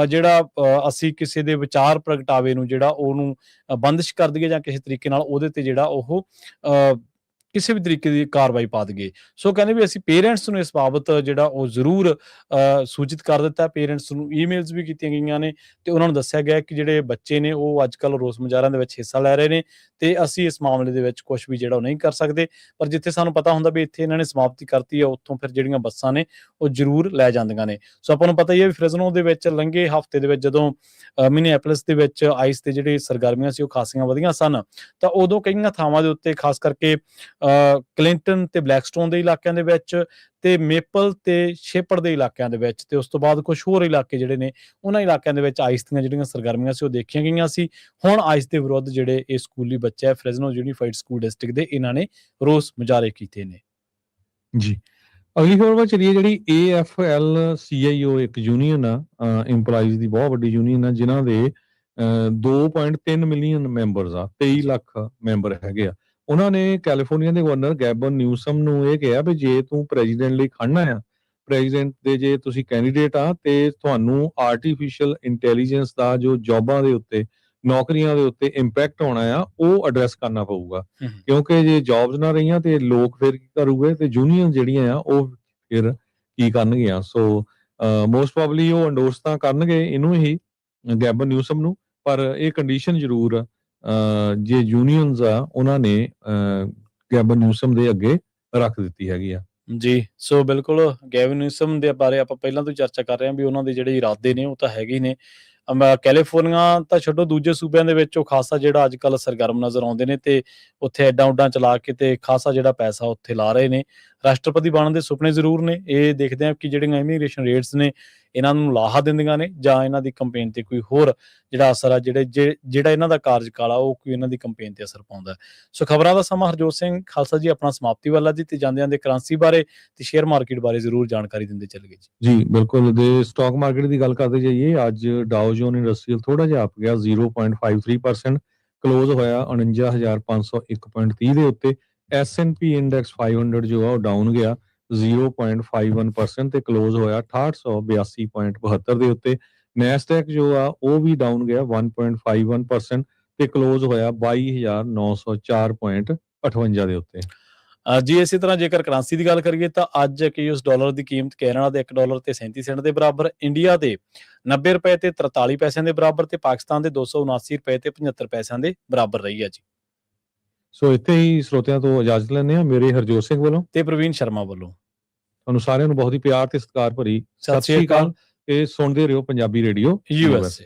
ਜਿਹੜਾ ਅਸੀਂ ਕਿਸੇ ਦੇ ਵਿਚਾਰ ਪ੍ਰਗਟਾਵੇ ਨੂੰ ਜਿਹੜਾ ਉਹਨੂੰ ਬੰਦਿਸ਼ ਕਰ ਦਈਏ ਜਾਂ ਕਿਸੇ ਤਰੀਕੇ ਨਾਲ ਉਹਦੇ ਤੇ ਜਿਹੜਾ ਉਹ ਕਿਸੇ ਵੀ ਤਰੀਕੇ ਦੀ ਕਾਰਵਾਈ ਪਾ ਦਈਏ। ਸੋ ਕਹਿੰਦੇ ਵੀ ਅਸੀਂ ਪੇਰੈਂਟਸ ਨੂੰ ਇਸ ਬਾਬਤ ਜਿਹੜਾ ਉਹ ਜ਼ਰੂਰ ਸੂਚਿਤ ਕਰ ਦਿੱਤਾ। ਪੇਰੈਂਟਸ ਨੂੰ ਈਮੇਲਸ ਵੀ ਕੀਤੀਆਂ ਗਈਆਂ ਨੇ ਤੇ ਉਹਨਾਂ ਨੂੰ ਦੱਸਿਆ ਗਿਆ ਕਿ ਜਿਹੜੇ ਬੱਚੇ ਨੇ ਉਹ ਅੱਜ ਕੱਲ੍ਹ ਰੋਸ ਮੁਜ਼ਾਹਰਿਆਂ ਦੇ ਵਿੱਚ ਹਿੱਸਾ ਲੈ ਰਹੇ ਨੇ ਤੇ ਅਸੀਂ ਇਸ ਮਾਮਲੇ ਦੇ ਵਿੱਚ ਕੁਝ ਵੀ ਜਿਹੜਾ ਉਹ ਨਹੀਂ ਕਰ ਸਕਦੇ, ਪਰ ਜਿੱਥੇ ਸਾਨੂੰ ਪਤਾ ਹੁੰਦਾ ਵੀ ਇੱਥੇ ਇਹਨਾਂ ਨੇ ਸਮਾਪਤੀ ਕਰਤੀ ਹੈ ਉੱਥੋਂ ਫਿਰ ਜਿਹੜੀਆਂ ਬੱਸਾਂ ਨੇ ਉਹ ਜ਼ਰੂਰ ਲੈ ਜਾਂਦੀਆਂ ਨੇ। ਸੋ ਆਪਾਂ ਨੂੰ ਪਤਾ ਹੀ ਹੈ ਵੀ ਫ੍ਰੈਜ਼ਨੋ ਦੇ ਵਿੱਚ ਲੰਘੇ ਹਫ਼ਤੇ ਦੇ ਵਿੱਚ ਜਦੋਂ ਮਿਨੀਐਪਲਿਸ ਦੇ ਵਿੱਚ ਆਈਸ ਦੇ ਜਿਹੜੇ ਸਰਗਰਮੀਆਂ ਸੀ ਉਹ ਖਾਸੀਆਂ ਵਧੀਆਂ ਸਨ ਤਾਂ ਉਦੋਂ ਕਈਆਂ ਥਾਵਾਂ ਦੇ ਉੱਤੇ ਖਾਸ ਕਰਕੇ ਕਲਿੰਟਨ ਤੇ ਬਲੈਕਸਟੋਨ ਦੇ ਇਲਾਕਿਆਂ ਦੇ ਵਿੱਚ ਤੇ ਮੇਪਲ ਤੇ ਸ਼ੇਪਰਡ ਦੇ ਇਲਾਕਿਆਂ ਦੇ ਵਿੱਚ ਤੇ ਉਸ ਤੋਂ ਬਾਅਦ ਕੁਝ ਹੋਰ ਇਲਾਕੇ ਜਿਹੜੇ ਨੇ ਉਹਨਾਂ ਇਲਾਕਿਆਂ ਦੇ ਵਿੱਚ ਆਈਸ ਦੀਆਂ ਜਿਹੜੀਆਂ ਸਰਗਰਮੀਆਂ ਸੀ ਉਹ ਦੇਖੀਆਂ ਗਈਆਂ ਸੀ। ਹੁਣ ਆਈਸ ਦੇ ਵਿਰੁੱਧ ਜਿਹੜੇ ਇਹ ਸਕੂਲੀ ਬੱਚੇ ਫ੍ਰੈਜ਼ਨੋ ਯੂਨੀਫਾਈਡ ਸਕੂਲ ਡਿਸਟ੍ਰਿਕਟ ਦੇ ਇਹਨਾਂ ਨੇ ਰੋਸ ਮੁਜ਼ਾਹਰੇ ਕੀਤੇ ਨੇ। ਜੀ। ਅਗਲੀ ਖਬਰ ਵੱਲ ਚਲੀਏ, ਜਿਹੜੀ AFL-CIO ਇੱਕ ਯੂਨੀਅਨ ਆ, EMPLOYEES ਦੀ ਬਹੁਤ ਵੱਡੀ ਯੂਨੀਅਨ ਆ, ਜਿਨ੍ਹਾਂ ਦੇ 2.3 ਮਿਲੀਅਨ ਮੈਂਬਰਸ ਆ, 23 ਲੱਖ ਮੈਂਬਰ ਹੈਗੇ ਆ। ਉਹਨਾਂ ਨੇ ਕੈਲੀਫੋਰਨੀਆ ਦੇ ਗਵਰਨਰ ਗੈਬਨ ਨਿਊਸਮ ਨੂੰ ਇਹ ਕਿਹਾ ਵੀ ਜੇ ਤੂੰ ਪ੍ਰੈਜ਼ੀਡੈਂਟ ਲਈ ਖੜਨਾ ਆ, ਪ੍ਰੈਜ਼ੀਡੈਂਟ ਦੇ ਜੇ ਤੁਸੀਂ ਕੈਂਡੀਡੇਟ ਆ, ਤੇ ਤੁਹਾਨੂੰ ਆਰਟੀਫਿਸ਼ੀਅਲ ਇੰਟੈਲੀਜੈਂਸ ਦਾ ਜੋ ਜੌਬਾਂ ਦੇ ਉੱਤੇ, ਨੌਕਰੀਆਂ ਦੇ ਉੱਤੇ ਇੰਪੈਕਟ ਆਉਣਾ ਆ, ਉਹ ਐਡਰੈਸ ਕਰਨਾ ਪਊਗਾ। ਕਿਉਂਕਿ ਜੇ ਜੌਬਸ ਨਾ ਰਹੀਆਂ ਤੇ ਲੋਕ ਫਿਰ ਕੀ ਕਰੂਗੇ, ਤੇ ਯੂਨੀਅਨ ਜਿਹੜੀਆਂ ਆ ਉਹ ਫਿਰ ਕੀ ਕਰਨਗੀਆਂ। ਸੋ ਮੋਸਟ ਪ੍ਰੋਬਬਲੀ ਉਹ ਐਂਡੋਰਸ ਤਾਂ ਕਰਨਗੇ ਇਹਨੂੰ ਹੀ, ਗੈਬਨ ਨਿਊਸਮ ਨੂੰ, ਪਰ ਇਹ ਕੰਡੀਸ਼ਨ ਜ਼ਰੂਰ ਆ, ਜੇ ਯੂਨੀਅਨਸ ਆ ਉਹਨਾਂ ਨੇ ਗੈਬਨ ਨਿਊਸਮ ਦੇ ਅੱਗੇ ਰੱਖ ਦਿੱਤੀ ਹੈਗੀ ਆ। ਜੀ, ਸੋ ਬਿਲਕੁਲ ਗੈਵਿਨ ਨਿਊਸਮ ਦੇ ਬਾਰੇ ਆਪਾਂ ਪਹਿਲਾਂ ਤੋਂ ਚਰਚਾ ਕਰ ਰਹੇ ਹਾਂ ਵੀ ਉਹਨਾਂ ਦੇ ਜਿਹੜੇ ਇਰਾਦੇ ਨੇ ਉਹ ਤਾਂ ਹੈਗੇ ਹੀ ਨੇ। ਕੈਲੀਫੋਰਨੀਆ ਤਾਂ ਛੱਡੋ, ਦੂਜੇ ਸੂਬਿਆਂ ਦੇ ਵਿੱਚ ਉਹ ਖਾਸਾ ਜਿਹੜਾ ਅੱਜ ਕੱਲ੍ਹ ਸਰਗਰਮ ਨਜ਼ਰ ਆਉਂਦੇ ਨੇ ਤੇ ਉੱਥੇ ਐਡਾਂ ਉੱਡਾਂ ਚਲਾ ਕੇ ਤੇ ਖਾਸਾ ਜਿਹੜਾ ਪੈਸਾ ਉੱਥੇ ਲਾ ਰਹੇ ਨੇ। ਰਾਸ਼ਟਰਪਤੀ ਬਣਨ ਦੇ ਸੁਪਨੇ ਜ਼ਰੂਰ ਨੇ। ਇਹ ਦੇਖਦੇ ਹਾਂ ਕਿ ਜਿਹੜੀਆਂ ਇਮੀਗ੍ਰੇਸ਼ਨ ਰੇਟਸ ਨੇ ਇਹਨਾਂ ਨੂੰ ਲਾਹਾ ਦਿੰਦੀਆਂ ਨੇ ਜਾਂ ਇਹਨਾਂ ਦੀ ਕੰਪੇਨ ਤੇ ਕੋਈ ਹੋਰ ਜਿਹੜਾ ਅਸਰ ਆ, ਜਿਹੜਾ ਇਹਨਾਂ ਦਾ ਕਾਰਜਕਾਲ ਆ ਉਹ ਕੋਈ ਇਹਨਾਂ ਦੀ ਕੰਪੇਨ ਤੇ ਅਸਰ ਪਾਉਂਦਾ ਹੈ। ਸੋ ਖਬਰਾਂ ਦਾ ਸਮਾਂ ਹਰਜੋਤ ਸਿੰਘ ਖਾਲਸਾ ਜੀ ਆਪਣਾ ਸਮਾਪਤੀ ਵਾਲਾ ਜੀ, ਤੇ ਜਾਂਦੇ ਜਾਂਦੇ ਕਰੰਸੀ ਬਾਰੇ ਤੇ ਸ਼ੇਅਰ ਮਾਰਕੀਟ ਬਾਰੇ ਜ਼ਰੂਰ ਜਾਣਕਾਰੀ ਦਿੰਦੇ ਚੱਲੀਏ ਜੀ। ਬਿਲਕੁਲ, ਦੇ ਸਟਾਕ ਮਾਰਕੀਟ ਦੀ ਗੱਲ ਕਰਦੇ ਜਾਈਏ, ਅੱਜ ਡਾਓ ਜੋਨ ਇੰਡਸਟਰੀਅਲ ਥੋੜਾ ਜਿਹਾ ਅੱਪ ਗਿਆ 0.53%, ਕਲੋਜ਼ ਹੋਇਆ 49,501.30 ਦੇ ਉੱਤੇ। S&P ਇੰਡੈਕਸ 500 ਜੋ ਆ ਉਹ ਡਾਊਨ ਗਿਆ 0.51% ਤੇ ਕਲੋਜ਼ ਹੋਇਆ 6882.72 ਦੇ ਉੱਤੇ। ਨੈਸਡੈਕ ਜੋ ਆ ਉਹ ਵੀ ਡਾਊਨ ਗਿਆ 1.51% ਤੇ ਕਲੋਜ਼ ਹੋਇਆ 22,904.58 ਦੇ ਉੱਤੇ। ਜੀ, ਇਸੇ ਤਰ੍ਹਾਂ ਜੇਕਰ ਕਰੰਸੀ ਦੀ ਗੱਲ ਕਰੀਏ ਤਾਂ ਅੱਜ ਇੱਕ ਯੂਐਸ ਡਾਲਰ ਦੀ ਕੀਮਤ ਕੈਨੇਡਾ ਦੇ 1 ਡਾਲਰ ਤੇ 37 ਸੈਂਟ ਦੇ ਬਰਾਬਰ, ਇੰਡੀਆ ਦੇ 90 ਰੁਪਏ ਤੇ 43 ਪੈਸਿਆਂ ਦੇ ਬਰਾਬਰ ਤੇ ਪਾਕਿਸਤਾਨ ਦੇ 279 ਰੁਪਏ ਤੇ 75 ਪੈਸਿਆਂ ਦੇ ਬਰਾਬਰ ਰਹੀ ਹੈ ਜੀ। ਸੋ ਇੱਥੇ ਹੀ ਸਰੋਤਿਆਂ ਤੋਂ ਇਜਾਜ਼ਤ ਲੈਂਦੇ ਹਾਂ, ਮੇਰੇ ਹਰਜੋਤ ਸਿੰਘ ਵੱਲੋਂ ਤੇ ਪ੍ਰਵੀਨ ਸ਼ਰਮਾ ਵੱਲੋਂ ਤੁਹਾਨੂੰ ਸਾਰਿਆਂ ਨੂੰ ਬਹੁਤ ਹੀ ਪਿਆਰ ਤੇ ਸਤਿਕਾਰ ਭਰੀ ਸਤਿ ਸ਼੍ਰੀ ਅਕਾਲ ਤੇ ਸੁਣਦੇ ਰਹੋ ਪੰਜਾਬੀ ਰੇਡੀਓ USA।